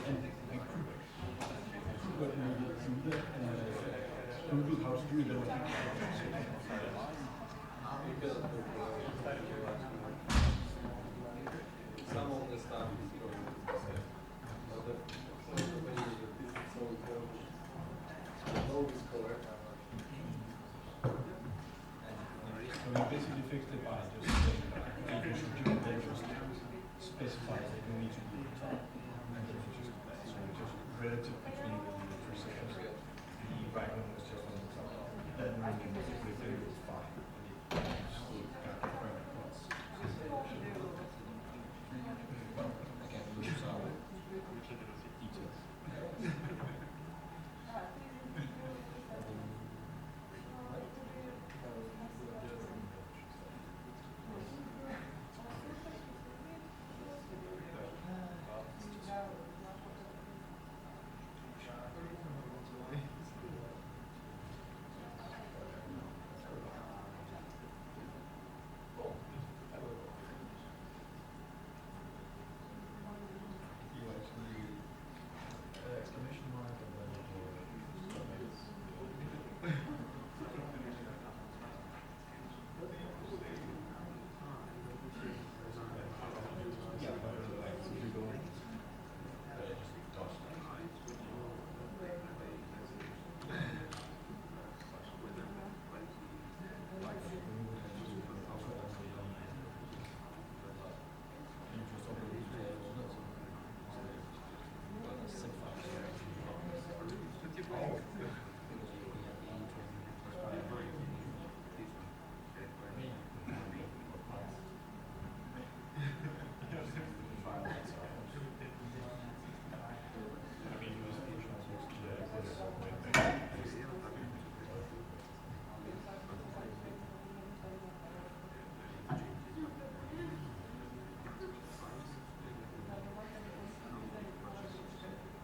And I could maybe do that and Google how to do it. You cannot control everything. Some of the stuff is going to be safe. But the when you do this, it's so important. The node is correct. So we basically fixed it by just saying that you should do it, then just specify that you need to do it. And then you just do that. So just relative between the two sections. The right one was just on the top. That means everything is fine. So got the right across. Well, again, lose our details. You actually Exclamation mark and then yeah, but like if you go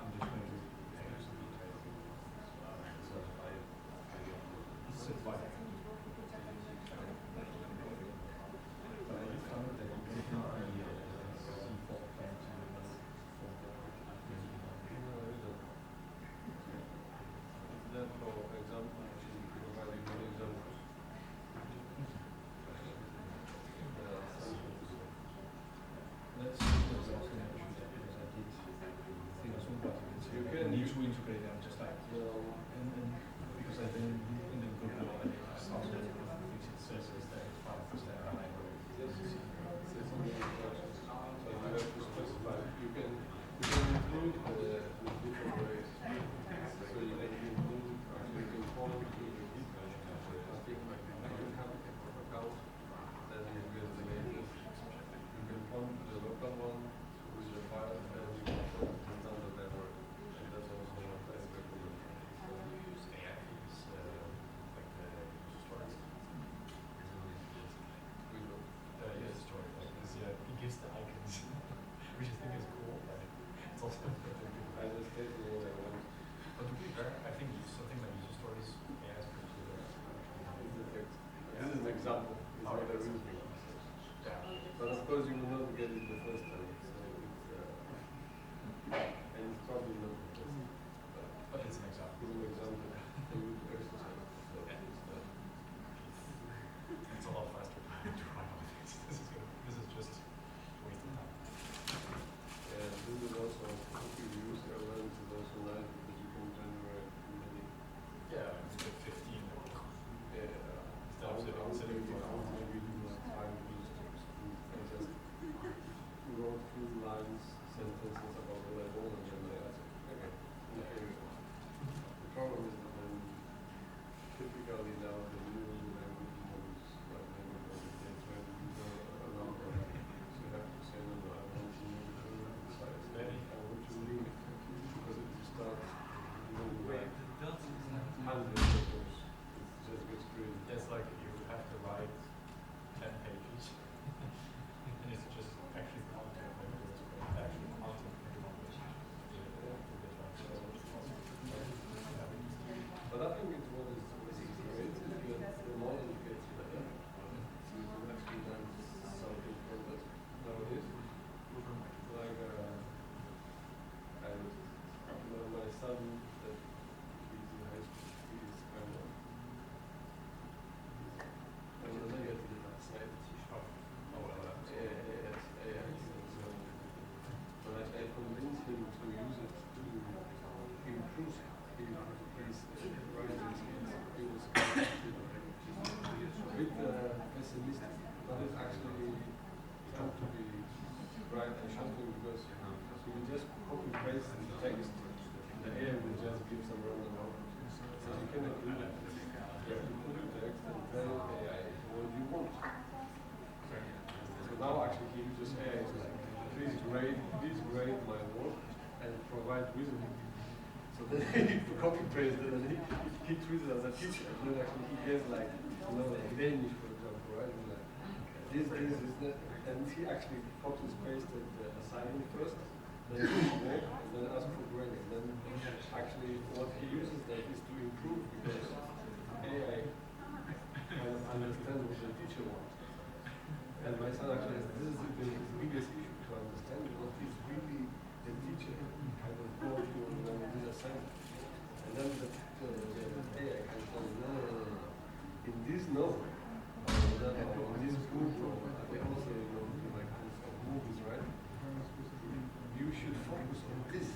I'm just going to add some details. just like, and because I've been in the group now, and some of the things it says is that it's 5% library. Yes, it's on the instructions. So you have to specify. You can include the different ways. So you can include, you can point to the I think like you can have a account, then you get the latest. You can point to the local one with the file, and you can point to the standard network. And that's also what I recommend. So you use AIs, like the user stories. We will. Yes, story. Because yeah, it gives the icons, which I think is cool. But it's also I just take the one I want. But to be fair, I think something like user stories, AI is pretty good. This is an example. It's Oh, not a that's real okay. thing. Yeah. But of course you will not get it the first time. So it's, and it's probably not the best. But it's an example. It's an example. A good exercise. So Yeah. it's, It's a lot faster to run all things. This is just wasting time. and this is also, if you use LLMs, is also nice because you can generate many. Yeah, it's like 15. Maybe do like 5 use tips. I just wrote full lines, sentences about what I want, and then I asked, okay, the problem is that then typically now the new language models, like language models, they try to use a number. So you have to say, no, no, I want to know the size. I want to limit because if you start doing like hundreds of those, it just gets crazy. It's like you have to write 10 pages, and it's just actually counting language, but actually counting language. But I think it's what is great is that the model gets better. So you can actually learn something from it nowadays. Like, my son that he's in high school, he's kind of, on the negative side. But I convinced him to use it to improve his writing skills. He was a bit pessimistic, but it actually turned to be right and shocking because you will just copy paste the text, the AI will just give some random output. So you cannot do that. You have to put the text and tell AI what you want. So now actually he uses AI to like, please grade my work and provide reasoning. So then he copy paste it and he treats it as a teacher. And then actually he gets like, like Danish for example, right? And like, this, that. And he actually copies pasted the assignment first, then work, and then ask for grading. Then actually what he uses that is to improve because AI kind of understands what the teacher wants. And my son actually, this is the biggest issue to understand what is really the teacher kind of go through when we do the assignment. And then the AI can tell me, no. In this novel, or in this book, or they also, like of movies, right? You should focus on this.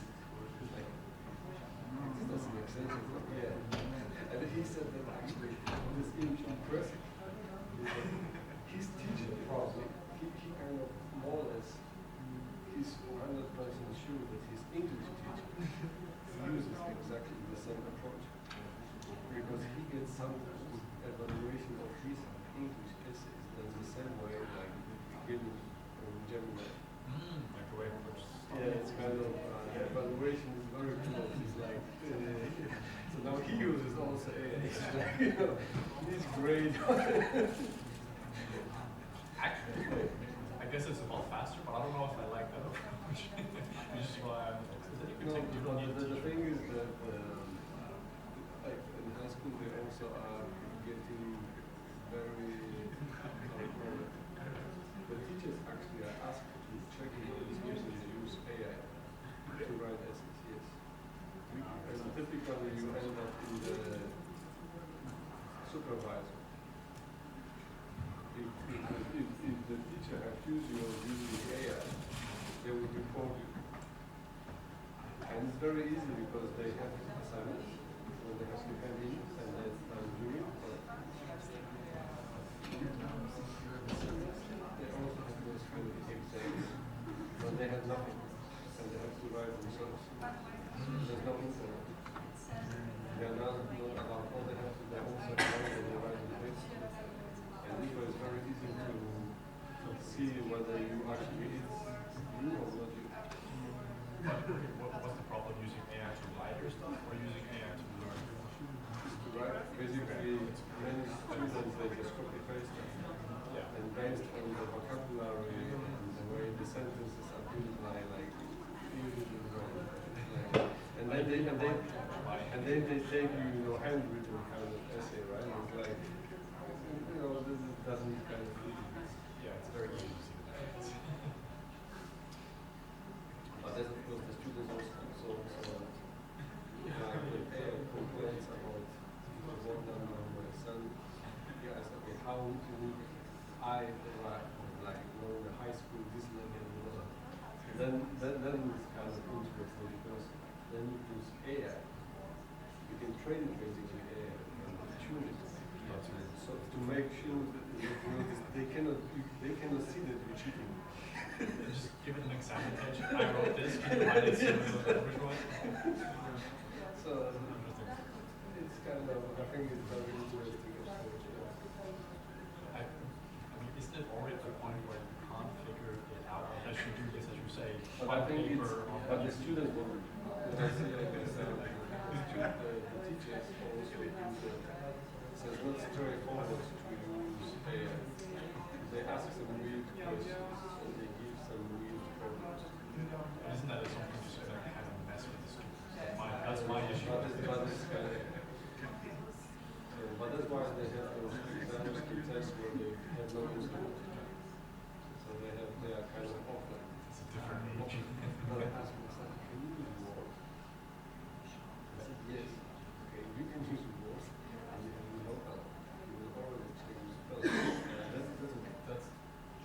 Like, this doesn't make sense. Yeah. And he said that actually, this impressive. His teacher probably, he kind of more or less, he's 100% sure that his English teacher uses exactly the same approach. Because he gets some evaluation of his English essays in the same way like given from Gemini. Like the way it looks. Yeah, it's kind of, evaluation is very close. It's like, so now he uses also AI. It's like, he's great. Actually, I guess it's a lot faster, but I don't know if I like that approach. Which is why I'm like, No, the thing is that, like in high school, they also are getting very, the teachers actually are asked to check in on the students they use AI to write essays, yes. And typically you end up in the supervisor. If the teacher accused you of using AI, they would report you. And it's very easy because they have assignments, so they have to hand in and that's done doing it. But they also have those kind of exams, but they have nothing, and they have to write themselves. There's no internet. They are not allowed. All they have to do also they write the text. And this way it's very easy to see whether you actually it's you or not you. But okay, what's the problem using AI to write your stuff or using AI to learn? Right? Basically, many students they just copy paste it. Yeah. And based on the vocabulary and the way the sentences are built like and then they take you, handwritten kind of essay, right? It's like this doesn't kind of Yeah, it's very easy to see the difference. but that's of course the students also with AI complaints about the work done by my son. Yeah, I said, okay, how would I write like in the high school this level, then it's kind of interesting because then you use AI. You can train basically AI and tune it. So to make sure that they cannot see that you're cheating. Just give it an example page. I wrote this, can you write it similar which one? So it's kind of, I think it's very interesting. I mean, isn't it already to the point where you can't figure it out unless you do this, as you say, But on I think it's, paper? but the students won't. When I see like this, the teachers also do that. So it's not straightforward to use AI. They ask some weird questions and they give some weird problems. Isn't that something just going to kind of mess with the students? That's my issue. But that's why they have those exams to test where they have no instrument. So they are kind of offline. It's a different age. But I asked myself, can you use Word? I said, yes. Okay, you can use Word and you know how. You will already change spelling. That's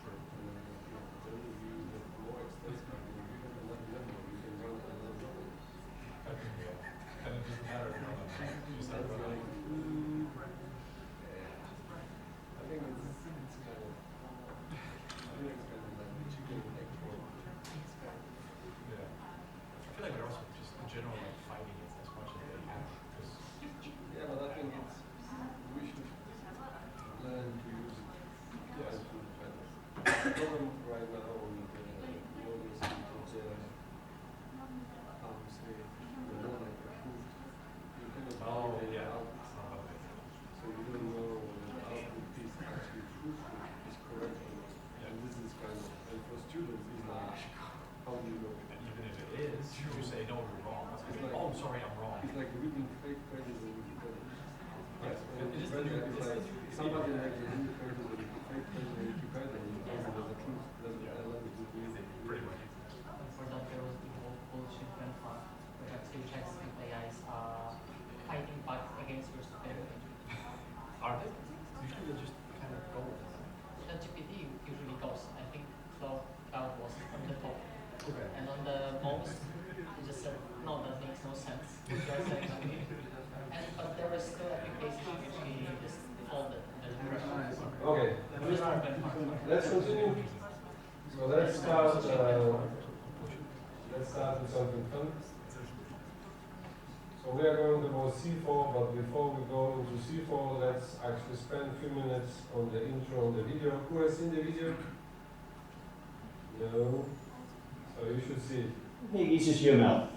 True. then you use the more extensive, you have enough memory, you can run another novel. And it doesn't matter if you're on a just That's like like, running. I think it's kind of, like chicken and egg problem. Yeah. I feel like they're also just in general like fighting it as much as they can. Because Yeah, but I think we should learn to use it. Yes. And to defend it. The problem right now on the world is because how to say, the more like approved, you cannot validate the output. So you don't know whether the output is actually truthful, is correct or not. And this is kind of, and for students, it's like, how do you know? and even if it is, you say no, you're wrong. It's like, oh, I'm sorry, I'm wrong. It's like reading fake pages in Wikipedia. Yes, And it is the Wikipedia new- is it's like, the new somebody Wikipedia. like the new pages in fake pages in Wikipedia, and you think there's a truth, doesn't Yeah. allow you to read it. Pretty much. And for that, there was the whole bullshit grandfather, where actually ChatGPT AIs are fighting back against your stupidity. Are they? Usually they just kind of go with it. ChatGPT usually goes, I think Cloud was on the top. Okay. And on the most, he just said, no, that makes no sense. But there were still applications which he just folded. Okay, let's continue. So let's start with something fun. So we are going to go C4, but before we go into C4, let's actually spend a few minutes on the intro on the video. Who has seen the video? No. So you should see it. Who uses UML?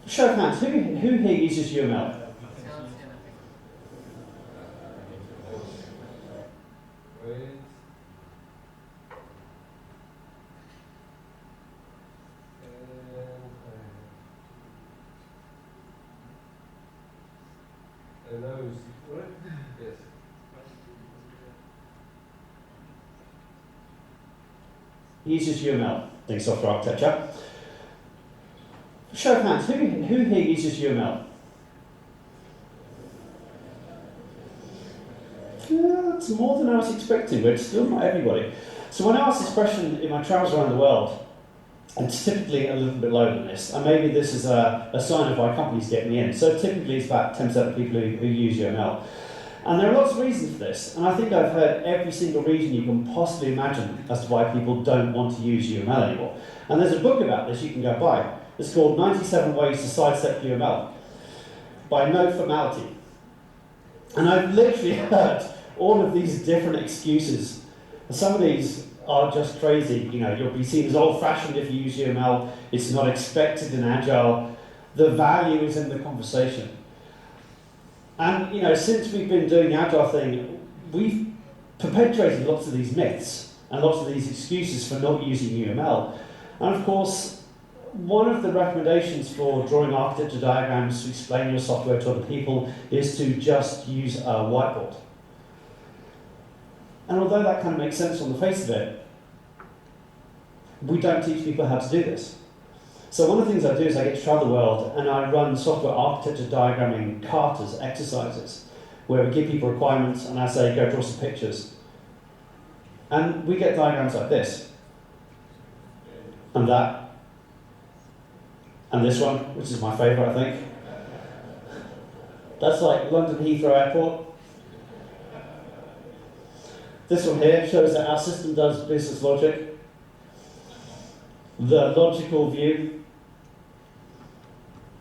Show of hands, who here uses UML? Wait. And now you see, right? Yes. He uses UML, the software architecture. Show of hands, who here uses UML? Yeah, it's more than I was expecting, but still not everybody. So when I asked this question in my travels around the world, It's typically a little bit lower than this, and maybe this is a sign of why companies get me in. So typically it's about 10% of people who use UML. And there are lots of reasons for this, and I think I've heard every single reason you can possibly imagine as to why people don't want to use UML anymore. And there's a book about this you can go buy. It's called 97 Ways to Sidestep UML by No Formality. And I've literally heard all of these different excuses. And some of these are just crazy. You know, you'll be seen as old-fashioned if you use UML. It's not expected in Agile. The value is in the conversation. And you know, since we've been doing the Agile thing, we've perpetuated lots of these myths and lots of these excuses for not using UML. And of course, one of the recommendations for drawing architecture diagrams to explain your software to other people is to just use a whiteboard. And although that kind of makes sense on the face of it, we don't teach people how to do this. So one of the things I do is I get to travel the world and I run software architecture diagramming katas, exercises, where we give people requirements and I say, go draw some pictures. And we get diagrams like this, and that, and this one, which is my favourite, I think. That's like London Heathrow Airport. This one here shows that our system does business logic. The logical view.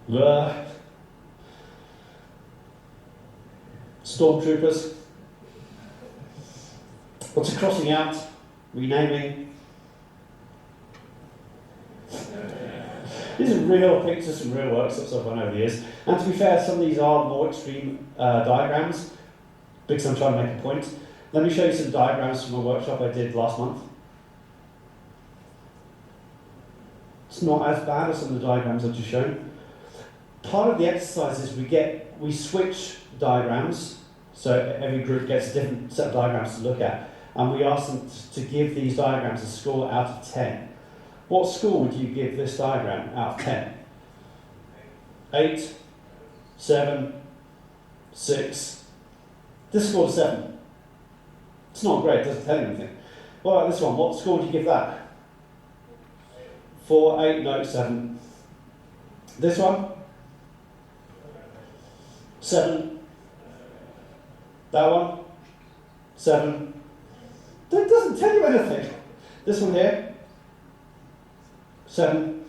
The stormtroopers. What's a crossing out? Renaming. These are real pictures from real workshops I've run over the years. And to be fair, some of these are more extreme diagrams because I'm trying to make a point. Let me show you some diagrams from a workshop I did last month. It's not as bad as some of the diagrams I've just shown. Part of the exercise is we switch diagrams, so every group gets a different set of diagrams to look at, and we ask them to give these diagrams a score out of 10. What score would you give this diagram out of 10? 8, 7, 6. This scored 7. It's not great, it doesn't tell you anything. What about this one? What score would you give that? 4, 8, no, 7. This one? 7. That one? 7. That doesn't tell you anything. This one here? 7.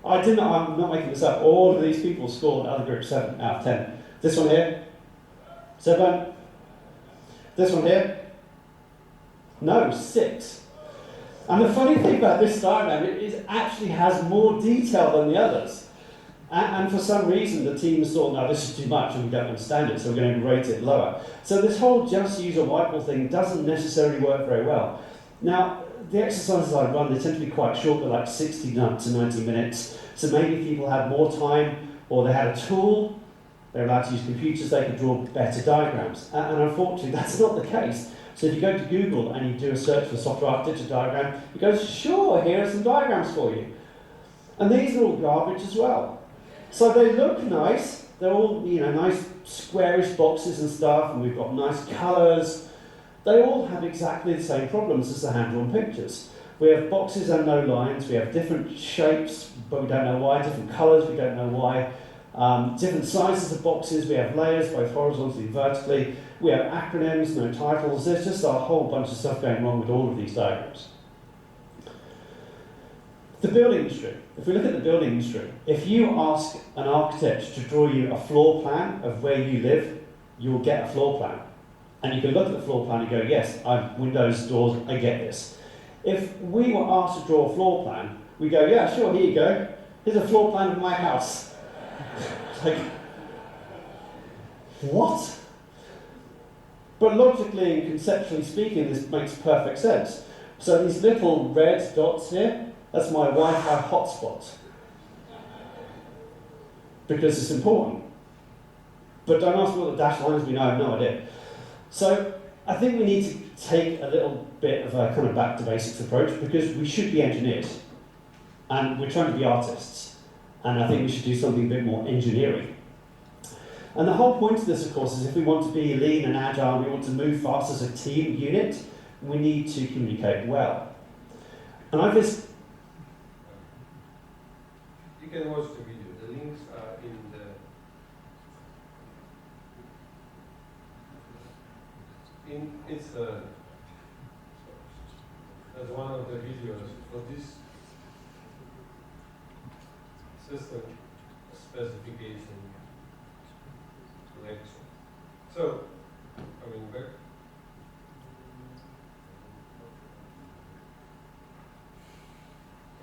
I'm not making this up. All of these people scored other group 7 out of 10. This one here? 7. This one here? No, 6. And the funny thing about this diagram, it actually has more detail than the others. And for some reason, the teams thought, no, this is too much and we don't understand it, so we're going to rate it lower. So this whole just use a whiteboard thing doesn't necessarily work very well. Now, the exercises I run, they tend to be quite short, they're like 60 to 90 minutes. So maybe people had more time, or they had a tool, they're allowed to use computers, they could draw better diagrams. And unfortunately, that's not the case. So if you go to Google and you do a search for software architecture diagram, it goes, sure, here are some diagrams for you. And these are all garbage as well. So they look nice, they're all, nice squarish boxes and stuff, and we've got nice colours. They all have exactly the same problems as the hand-drawn pictures. We have boxes and no lines, we have different shapes, but we don't know why, different colours, we don't know why. Different sizes of boxes, we have layers, both horizontally and vertically. We have acronyms, no titles. There's just a whole bunch of stuff going wrong with all of these diagrams. The building industry. If we look at the building industry, if you ask an architect to draw you a floor plan of where you live, you will get a floor plan. And you can look at the floor plan and go, yes, I've windows, doors, I get this. If we were asked to draw a floor plan, we go, yeah, sure, here you go. Here's a floor plan of my house. Like, what? But logically and conceptually speaking, this makes perfect sense. So these little red dots here, that's my Wi-Fi hotspot. Because it's important. But don't ask me what the dashed lines mean, I have no idea. So I think we need to take a little bit of a kind of back to basics approach, because we should be engineers. And we're trying to be artists. And I think we should do something a bit more engineering. And the whole point of this, of course, is if we want to be lean and agile, we want to move fast as a team unit, we need to communicate well. And I've can watch the video. The links are in it's that's one of the videos for this system specification lecture. So, coming back.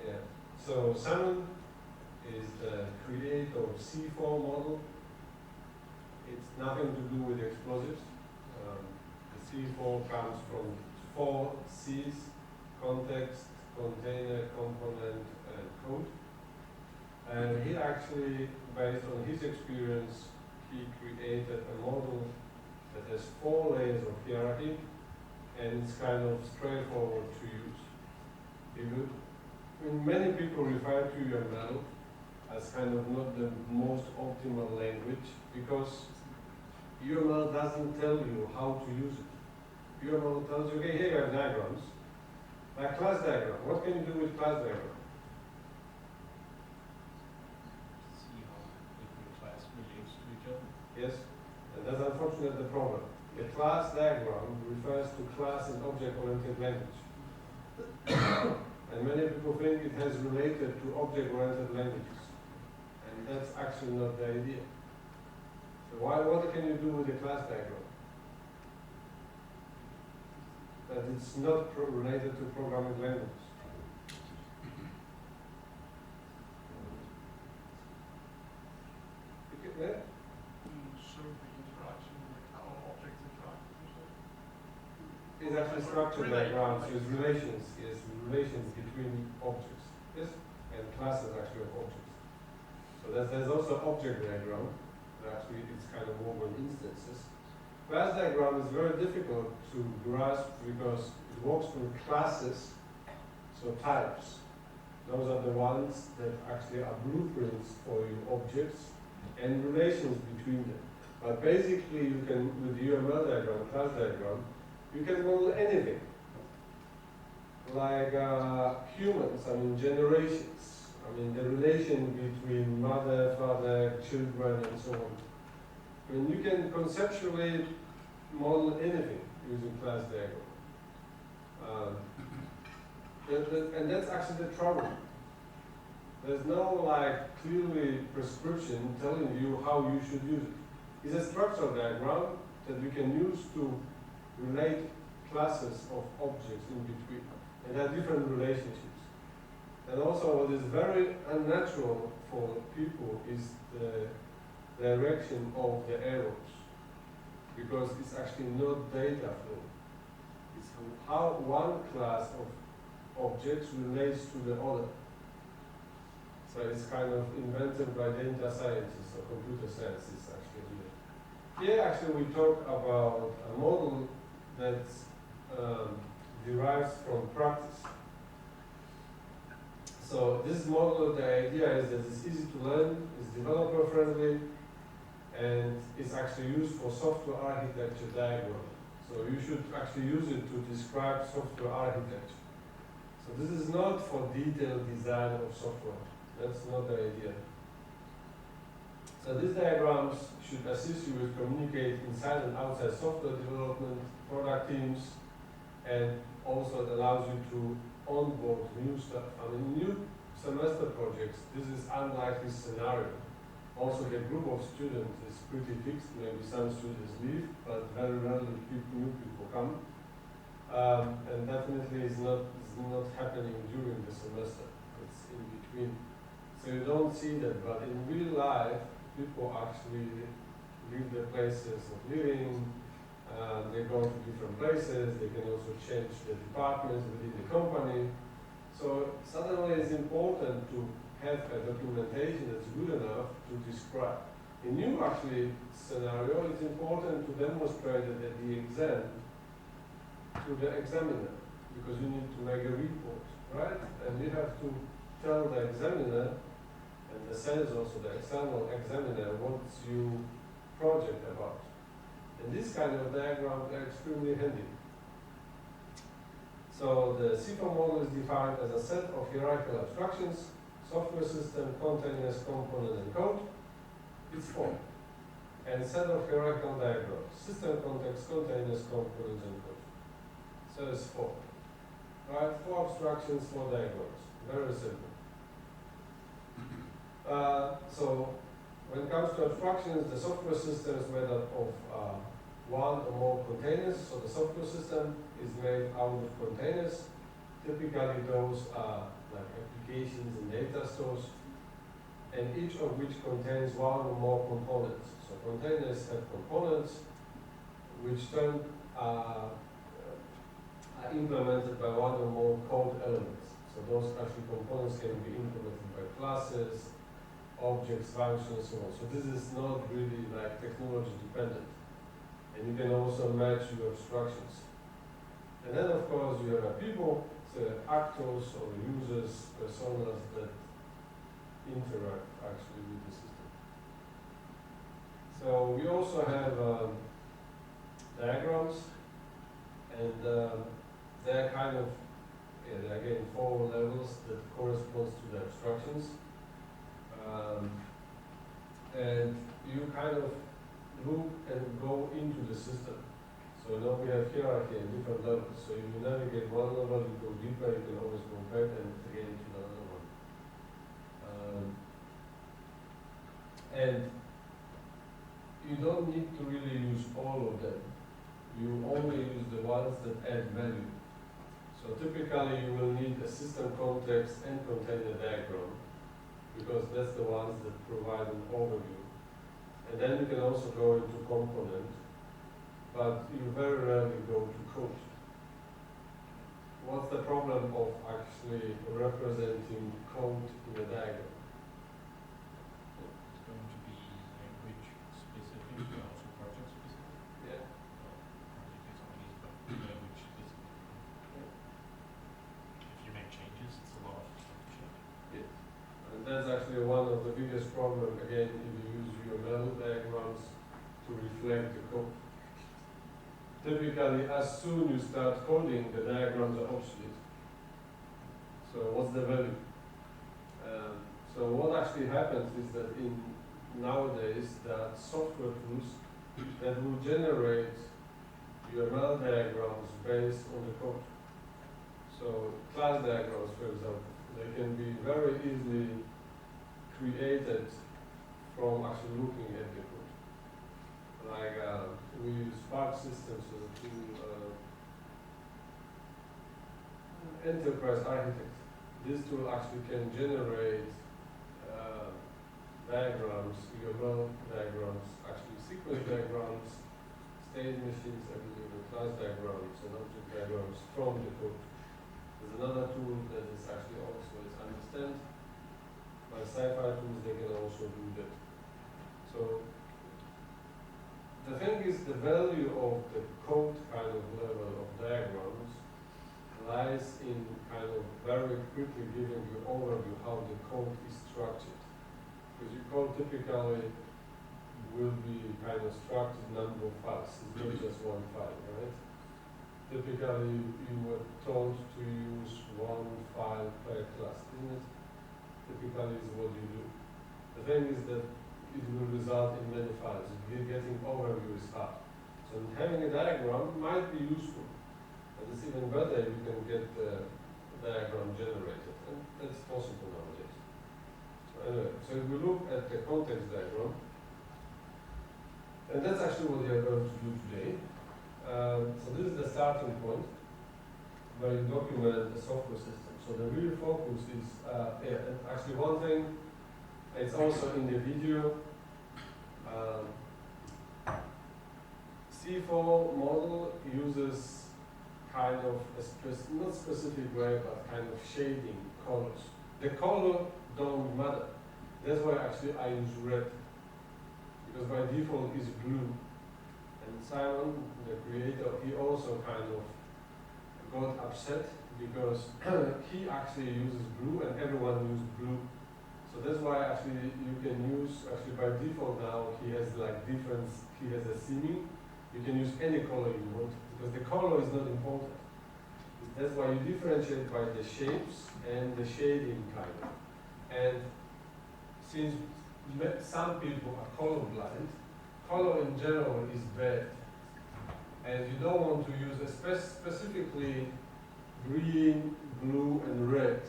Yeah. So Simon is the creator of C4 model. It's nothing to do with explosives. The C4 comes from 4 C's: context, container, component, and code. And he actually, based on his experience, he created a model that has 4 layers of hierarchy, and it's kind of straightforward to use. Many people refer to UML as kind of not the most optimal language because UML doesn't tell you how to use it. UML tells you, okay, here you have diagrams, like class diagram. What can you do with class diagram? See how different class relates to each other. Yes, and that's unfortunately the problem. The class diagram refers to class and object-oriented language. And many people think it has related to object-oriented languages. And that's actually not the idea. So what can you do with the class diagram? That it's not related to programming languages. Yeah? Show the interaction, like how objects interact with each other. It's actually structured diagrams with relations, yes, relations between objects, yes, and classes actually of objects. So there's also object diagram, that actually it's kind of more instances. Class diagram is very difficult to grasp because it works with classes, so types. Those are the ones that actually are blueprints for your objects and relations between them. But basically you can, with the UML diagram, class diagram, you can model anything. Like humans, generations. The relation between mother, father, children, and so on. You can conceptually model anything using class diagram. And that's actually the trouble. There's no clearly prescription telling you how you should use it. It's a structural diagram that you can use to relate classes of objects in between. And there are different relationships. And also what is very unnatural for people is the direction of the arrows. Because it's actually not data flow. It's how one class of objects relates to the other. So it's kind of invented by data scientists or computer scientists actually here. Here actually we talk about a model that derives from practice. So this model, the idea is that it's easy to learn, it's developer friendly, and it's actually used for software architecture diagram. So you should actually use it to describe software architecture. So this is not for detailed design of software. That's not the idea. So these diagrams should assist you with communicate inside and outside software development, product teams, and also it allows you to onboard new stuff. New semester projects, this is unlikely scenario. Also the group of students is pretty fixed, maybe some students leave, but very rarely new people come. And definitely is not happening during the semester, it's in between. So you don't see that, but in real life, people actually leave their places of living, they go to different places, they can also change the departments within the company. So suddenly it's important to have a documentation that's good enough to describe. In new actually scenario, it's important to demonstrate it at the exam to the examiner, because you need to make a report, right? And you have to tell the examiner, and the sales also the external examiner, what's your project about. And this kind of diagrams are extremely handy. So the C4 model is defined as a set of hierarchical abstractions. software system, containers, component, and code, it's 4. And set of hierarchical diagrams, system context, containers, components, and code. So it's 4. Right? 4 abstractions, 4 diagrams. Very simple. So when it comes to abstractions, the software system is made up of one or more containers. So the software system is made out of containers. Typically those are like applications and data stores, and each of which contains one or more components. So containers have components which then are implemented by one or more code elements. So those actually components can be implemented by classes, objects, functions, so on. So this is not really like technology dependent. And you can also match your abstractions. And then of course you have people, so actors or users, personas that interact actually with the system. So we also have diagrams, and they're kind of, they're again 4 levels that corresponds to the abstractions. And you kind of look and go into the system. So now we have hierarchy at different levels. So if you navigate one level, you go deeper, you can always go back and again to another one. And you don't need to really use all of them. You only use the ones that add value. So typically you will need a system context and container diagram, because that's the ones that provide an overview. And then you can also go into component, but you very rarely go to code. What's the problem of actually representing code in a diagram? It's going to be language specific, but also project specific. Yeah. Project is only language specific. If you make changes, it's a lot of stuff to check. And that's actually one of the biggest problems, again, if you use UML diagrams to reflect the code. Typically, as soon you start coding, the diagrams are obsolete. So what's the value? So what actually happens is that nowadays there are software tools that will generate UML diagrams based on the code. So class diagrams, for example, they can be very easily created from actually looking at the code. Like we use Spark systems as a tool, enterprise architect. This tool actually can generate diagrams, UML diagrams, actually sequence diagrams, state machines, class diagrams, and object diagrams from the code. There's another tool that is actually also is understand. By sci-fi tools, they can also do that. So the thing is, the value of the code kind of level of diagrams lies in kind of very quickly giving you overview how the code is structured. Because your code typically will be kind of structured number of files. It's not just one file, right? Typically, you were told to use one file per class, isn't it? Typically is what you do. The thing is that it will result in many files. Getting overview is hard. So having a diagram might be useful. But it's even better if you can get the diagram generated. And that's possible nowadays. So anyway, so if we look at the context diagram, and that's actually what we are going to do today. So this is the starting point where you document the software system. So the real focus is, and actually one thing, it's also in the video. C4 model uses kind of a not specific way, but kind of shading colors. The color don't matter. That's why actually I use red, because by default is blue. And Simon, the creator, he also kind of got upset because he actually uses blue and everyone uses blue. So that's why actually you can use, actually by default now, he has like difference, he has a theming. You can use any color you want, because the color is not important. That's why you differentiate by the shapes and the shading kind of. And since some people are colorblind, color in general is bad. And you don't want to use specifically green, blue, and red.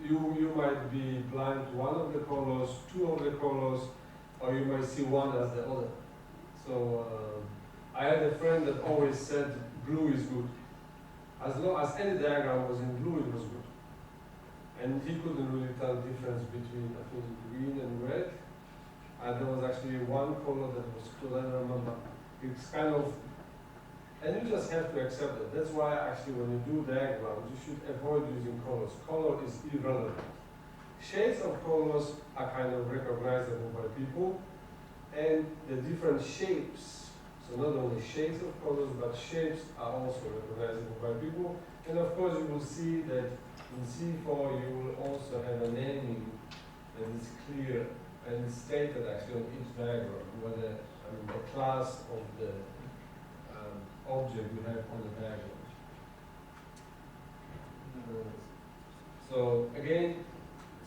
You might be blind to one of the colors, two of the colors, or you might see one as the other. So I had a friend that always said blue is good. As long as any diagram was in blue, it was good. And he couldn't really tell the difference between, I think, green and red. And there was actually one color that was cool, I don't remember. It's kind of, and you just have to accept it. That's why actually when you do diagrams, you should avoid using colors. Color is irrelevant. Shades of colors are kind of recognizable by people, and the different shapes, so not only shades of colors, but shapes are also recognizable by people. And of course you will see that in C4 you will also have a naming that is clear and stated actually on each diagram, whether the class of the object you have on the diagram. So again,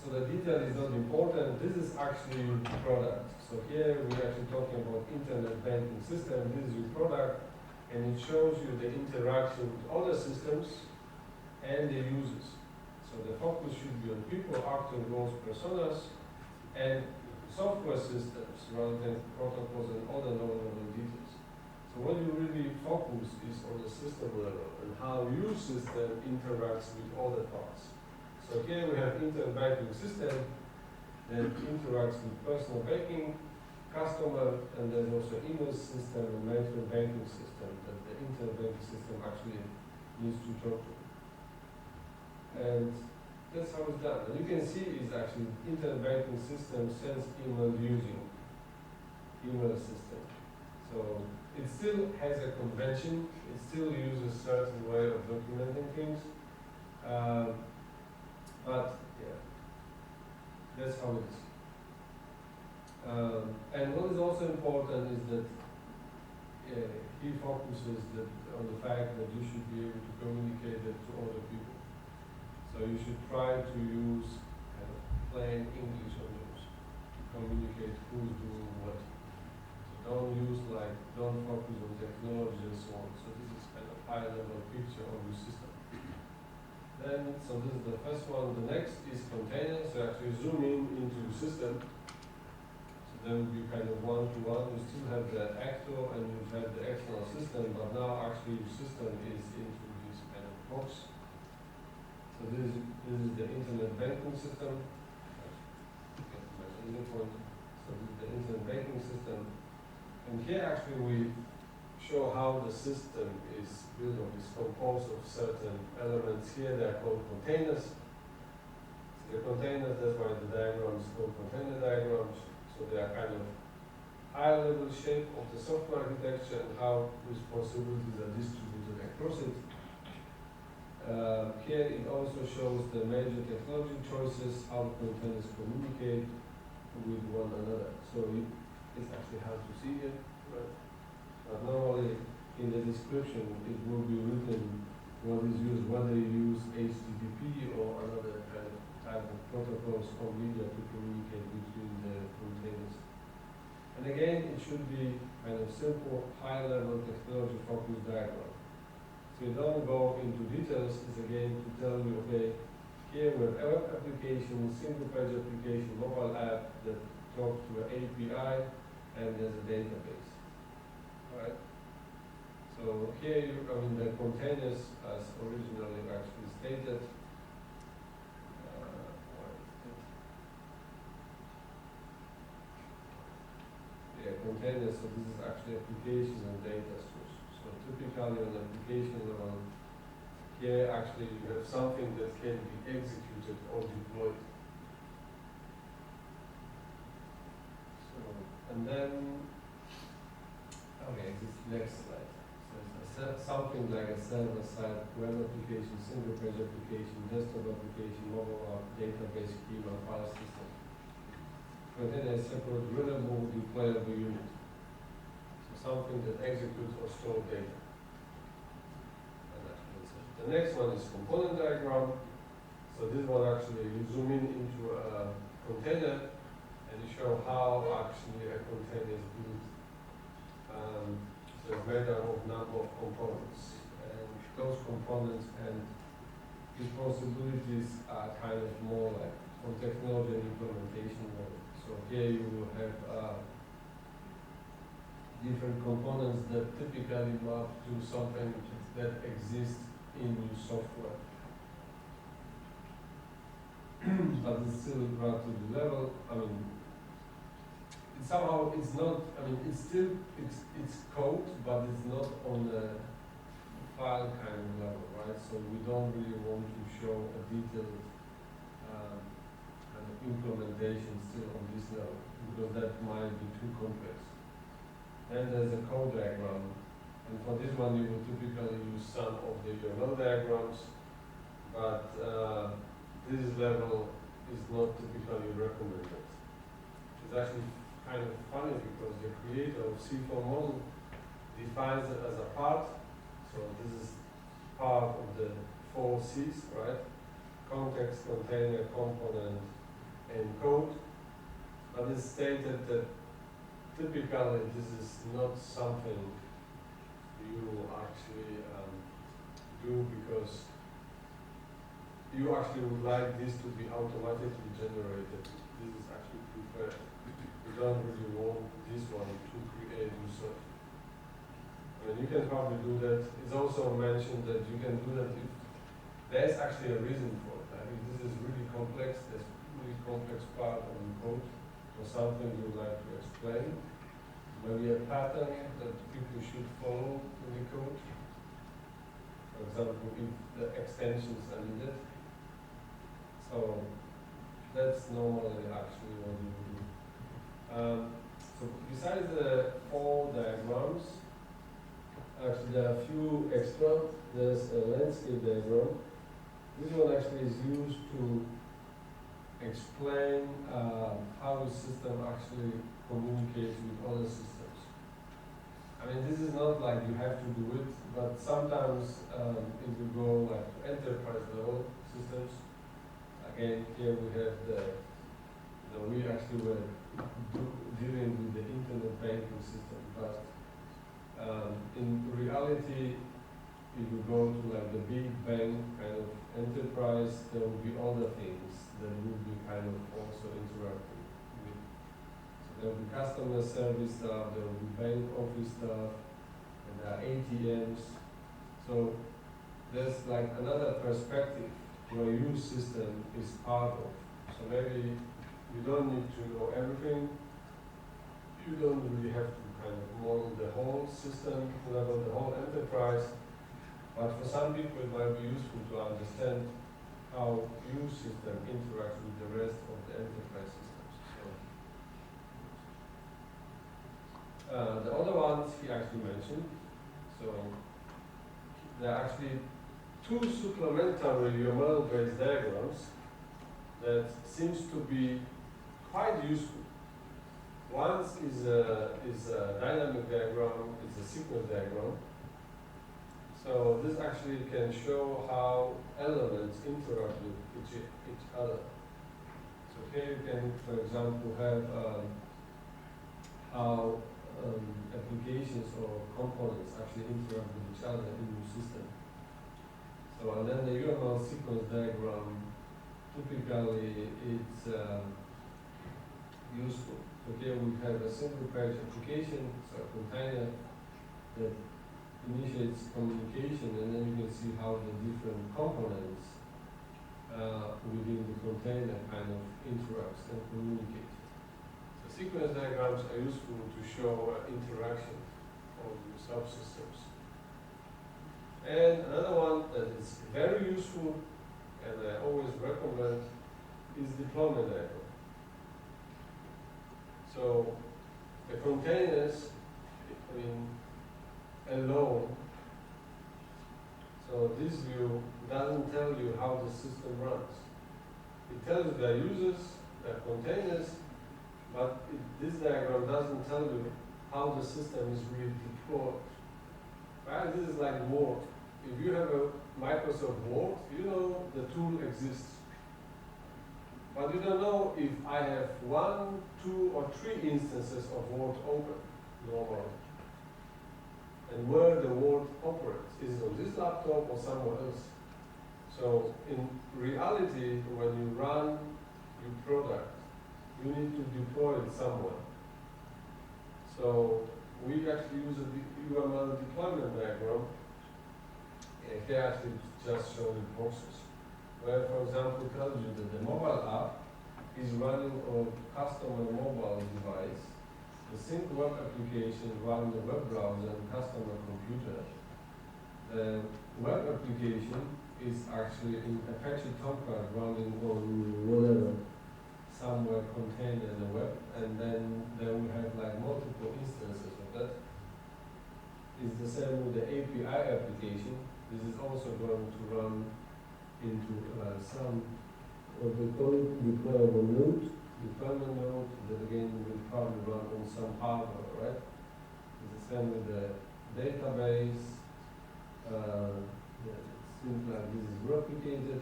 so the detail is not important. This is actually your product. So here we're actually talking about internet banking system. This is your product, and it shows you the interaction with other systems and the users. So the focus should be on people, actors, roles, personas, and software systems rather than protocols and other low-level details. So what you really focus is on the system level and how your system interacts with other parts. So here we have internet banking system that interacts with personal banking, customer, and there's also email system and management banking system that the internet banking system actually needs to talk to. And that's how it's done. And you can see is actually internet banking system sends email using email system. So it still has a convention. It still uses a certain way of documenting things. But yeah, that's how it is. And what is also important is that he focuses on the fact that you should be able to communicate it to other people. So you should try to use kind of plain English on those to communicate who's doing what. So don't focus on technology and so on. So this is kind of high-level picture of your system. Then, so this is the first one. The next is containers. So actually zoom in into your system. So then would be kind of one-to-one. You still have the actor and you have the external system, but now actually your system is into this kind of box. So this is the internet banking system. So this is the internet banking system. And here actually we show how the system is built or is composed of certain elements. Here they are called containers. So the containers, that's why the diagram is called container diagrams. So they are kind of high-level shape of the software architecture and how responsibilities are distributed across it. Here it also shows the major technology choices, how containers communicate with one another. So it's actually hard to see it, right? But normally in the description it will be written what is used, whether you use HTTP or another kind of type of protocols or media to communicate between the containers. And again, it should be kind of simple, high-level technology-focused diagram. So you don't go into details, it's again to tell you, okay, here we have a web application, single-page application, mobile app that talks to an API, and there's a database. All right? So here, the containers, as originally actually stated, containers, so this is actually applications and data source. So typically on application level, here actually you have something that can be executed or deployed. So, and then, okay, this next slide. So it's something like a server-side web application, single-page application, desktop application, mobile app, database, schema, file system. Container is separate, readable, deployable unit. So something that executes or stores data. And that's it. The next one is component diagram. So this one actually, you zoom in into a container and you show how actually a container is built. So it's made up of number of components, and those components and responsibilities are kind of more like from technology and implementation level. So here you will have different components that typically map to something that exists in your software. But it's still relatively level. I mean, somehow it's not. I mean, it's still it's code, but it's not on the file kind of level, right? So we don't really want to show a detailed kind of implementation still on this level because that might be too complex. Then there's a code diagram, and for this one you will typically use some of the UML diagrams, but this level is not typically recommended. It's actually kind of funny because the creator of C4 model defines it as a part. So this is part of the 4 C's, right? Context, container, component, and code. But it's stated that typically this is not something you actually do because you actually would like this to be automatically generated. This is actually preferred. You don't really want this one to create yourself. I mean, you can probably do that. It's also mentioned that you can do that if there's actually a reason for it. I mean, this is really complex. There's really complex part of the code or something you would like to explain. Maybe a pattern that people should follow in the code. For example, if the extensions are needed. So that's normally actually what you do. So besides the 4 diagrams, actually there are a few extra. There's a landscape diagram. This one actually is used to explain how the system actually communicates with other systems. I mean, this is not like you have to do it, but sometimes if you go like to enterprise level systems, again, here we have we actually were dealing with the internet banking system, but in reality, if you go to like the big bank kind of enterprise, there will be other things that will be kind of also interacting with. So there will be customer service stuff, there will be bank office stuff, and there are ATMs. So there's like another perspective where your system is part of. So maybe you don't need to know everything. You don't really have to kind of model the whole system level, the whole enterprise. But for some people, it might be useful to understand how your system interacts with the rest of the enterprise systems. So, the other ones he actually mentioned. So there are actually 2 supplementary UML-based diagrams that seems to be quite useful. One is a dynamic diagram, it's a sequence diagram. So this actually can show how elements interact with each other. So here you can, for example, have how applications or components actually interact with each other in your system. So and then the UML sequence diagram, typically it's useful. So here we have a single page application, so a container that initiates communication, and then you can see how the different components within the container kind of interacts and communicate. So sequence diagrams are useful to show interaction of the subsystems. And another one that is very useful, and I always recommend, is deployment diagram. So the containers, I mean, alone. So this view doesn't tell you how the system runs. It tells you the users, the containers, but this diagram doesn't tell you how the system is really deployed. Right? This is like Word. If you have a Microsoft Word, you know the tool exists, But you don't know if I have 1, 2, or 3 instances of Vault open normally. And where the Vault operates. Is it on this laptop or somewhere else? So in reality, when you run your product, you need to deploy it somewhere. So we actually use a UML deployment diagram. Here actually just showing boxes. Where, for example, tells you that the mobile app is running on customer mobile device, the sync web application running the web browser and customer computer. The web application is actually in Apache Tomcat running on whatever, somewhere contained in the web, and then we have like multiple instances of that. It's the same with the API application. This is also going to run into some what we call deployable node, deployment node that again will probably run on some hardware, right? It's the same with the database. It seems like this is replicated,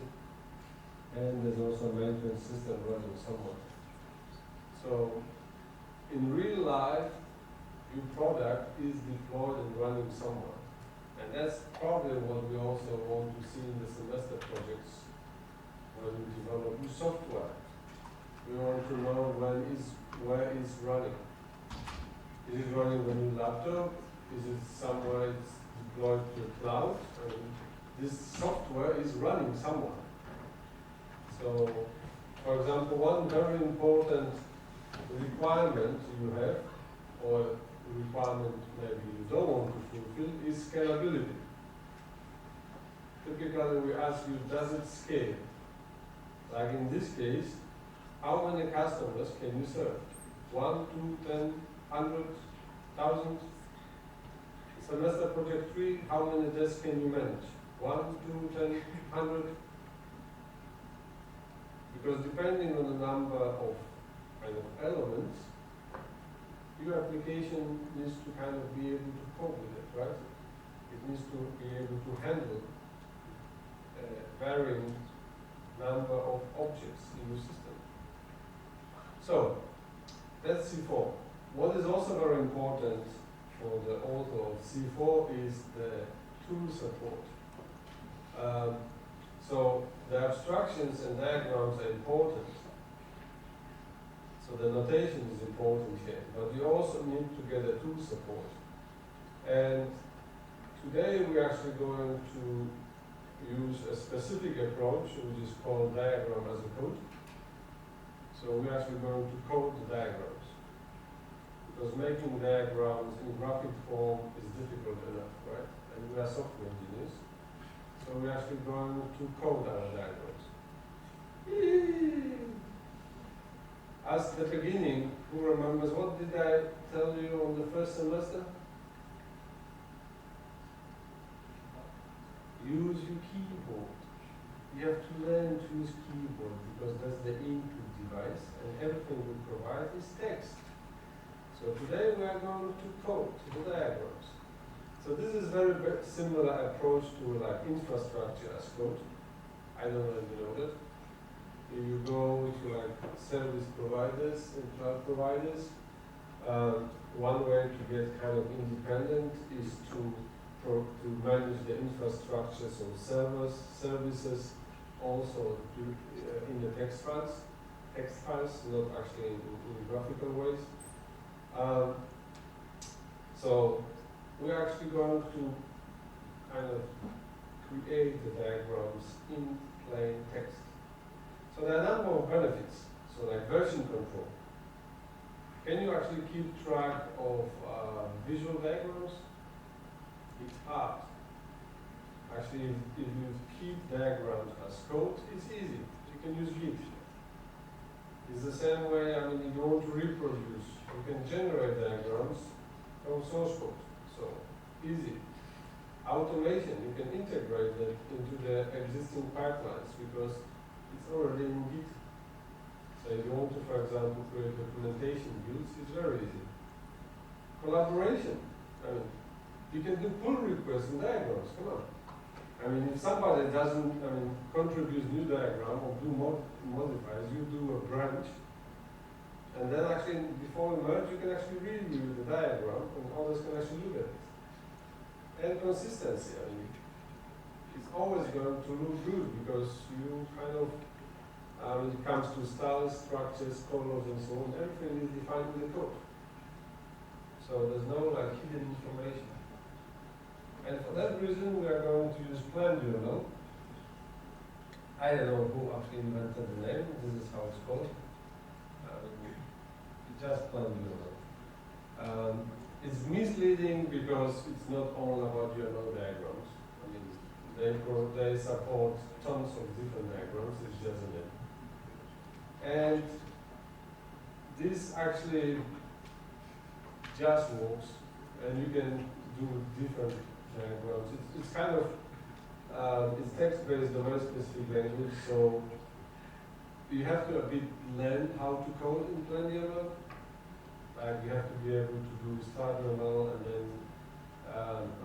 and there's also a maintenance system running somewhere. So in real life, your product is deployed and running somewhere. And that's probably what we also want to see in the semester projects when we develop new software. We want to know where it's running. Is it running on your laptop? Is it somewhere it's deployed to the cloud? I mean, this software is running somewhere. So, for example, one very important requirement you have, or requirement maybe you don't want to fulfill, is scalability. Typically we ask you, does it scale? Like in this case, how many customers can you serve? 1, 2, 10, 100, 1,000? Semester project 3, how many desks can you manage? 1, 2, 10, 100? Because depending on the number of kind of elements, your application needs to kind of be able to cope with it, right? It needs to be able to handle a varying number of objects in your system. So, that's C4. What is also very important for the author of C4 is the tool support. So, the abstractions and diagrams are important. So the notation is important here, but you also need to get a tool support. And today we're actually going to use a specific approach, which is called diagram as a code. So we're actually going to code the diagrams. Because making diagrams in graphic form is difficult enough, right? And we are software engineers. So we're actually going to code our diagrams. At the beginning, who remembers, what did I tell you on the first semester? Use your keyboard. You have to learn to use keyboard because that's the input device and everything we provide is text. So today we are going to code the diagrams. So this is very similar approach to like infrastructure as code. I don't know if you know that. You go to like service providers and cloud providers. One way to get kind of independent is to manage the infrastructure, so servers, services, also in the text files, not actually in graphical ways. So we're actually going to kind of create the diagrams in plain text. So there are a number of benefits. So like version control. Can you actually keep track of visual diagrams? It's hard. Actually, if you keep diagrams as code, it's easy. You can use Git. It's the same way, I mean, if you want to reproduce, you can generate diagrams from source code. So, easy. Automation, you can integrate that into the existing pipelines because it's already in Git. So if you want to, for example, create documentation builds, it's very easy. Collaboration, I mean, you can do pull requests and diagrams, come on. I mean, if somebody doesn't, contribute new diagram or do modifies, you do a branch, and then actually before you merge, you can actually review the diagram, and others can actually look at it. And consistency, it's always going to look good because you kind of, when it comes to styles, structures, colors, and so on, everything is defined in the code. So there's no hidden information. And for that reason, we are going to use PlanJournal. I don't know who actually invented the name. This is how it's called. Just PlanJournal. It's misleading because it's not all about UML diagrams. They support tons of different diagrams. It's just a name. And this actually just works, and you can do different diagrams. It's kind of it's text-based, domain-specific language, so you have to a bit learn how to code in PlanJournal. You have to be able to do StarJournal and then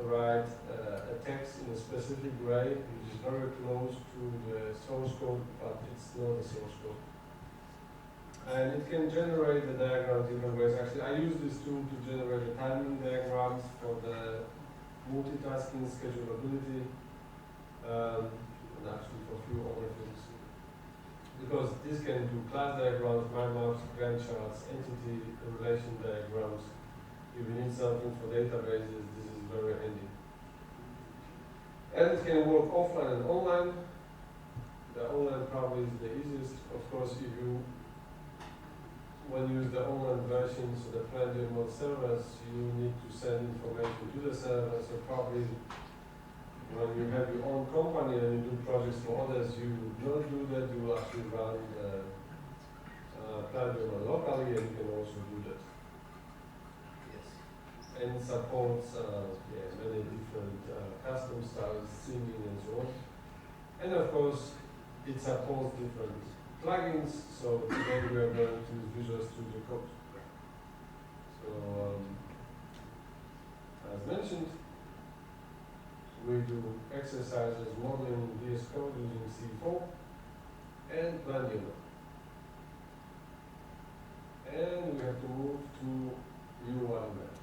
write a text in a specific way, which is very close to the source code, but it's not a source code. And it can generate the diagrams different ways. Actually, I use this tool to generate the timing diagrams for the multitasking, schedulability, and actually for a few other things. Because this can do class diagrams, mind maps, Gantt charts, entity relation diagrams. If you need something for databases, this is very handy. And it can work offline and online. The online probably is the easiest. Of course, if you when you use the online version, so the PlanJournal servers, you need to send information to the server. So probably when you have your own company and you do projects for others, you will not do that. You will actually run the PlanJournal locally, and you can also do that. Yes. And it supports many different custom styles, theming, and so on. And of course, it supports different plugins, so today we are going to use Visual Studio Code. So, as mentioned, we do exercises modeling VS Code using C4 and PlanJournal. And we have to move to UI Math.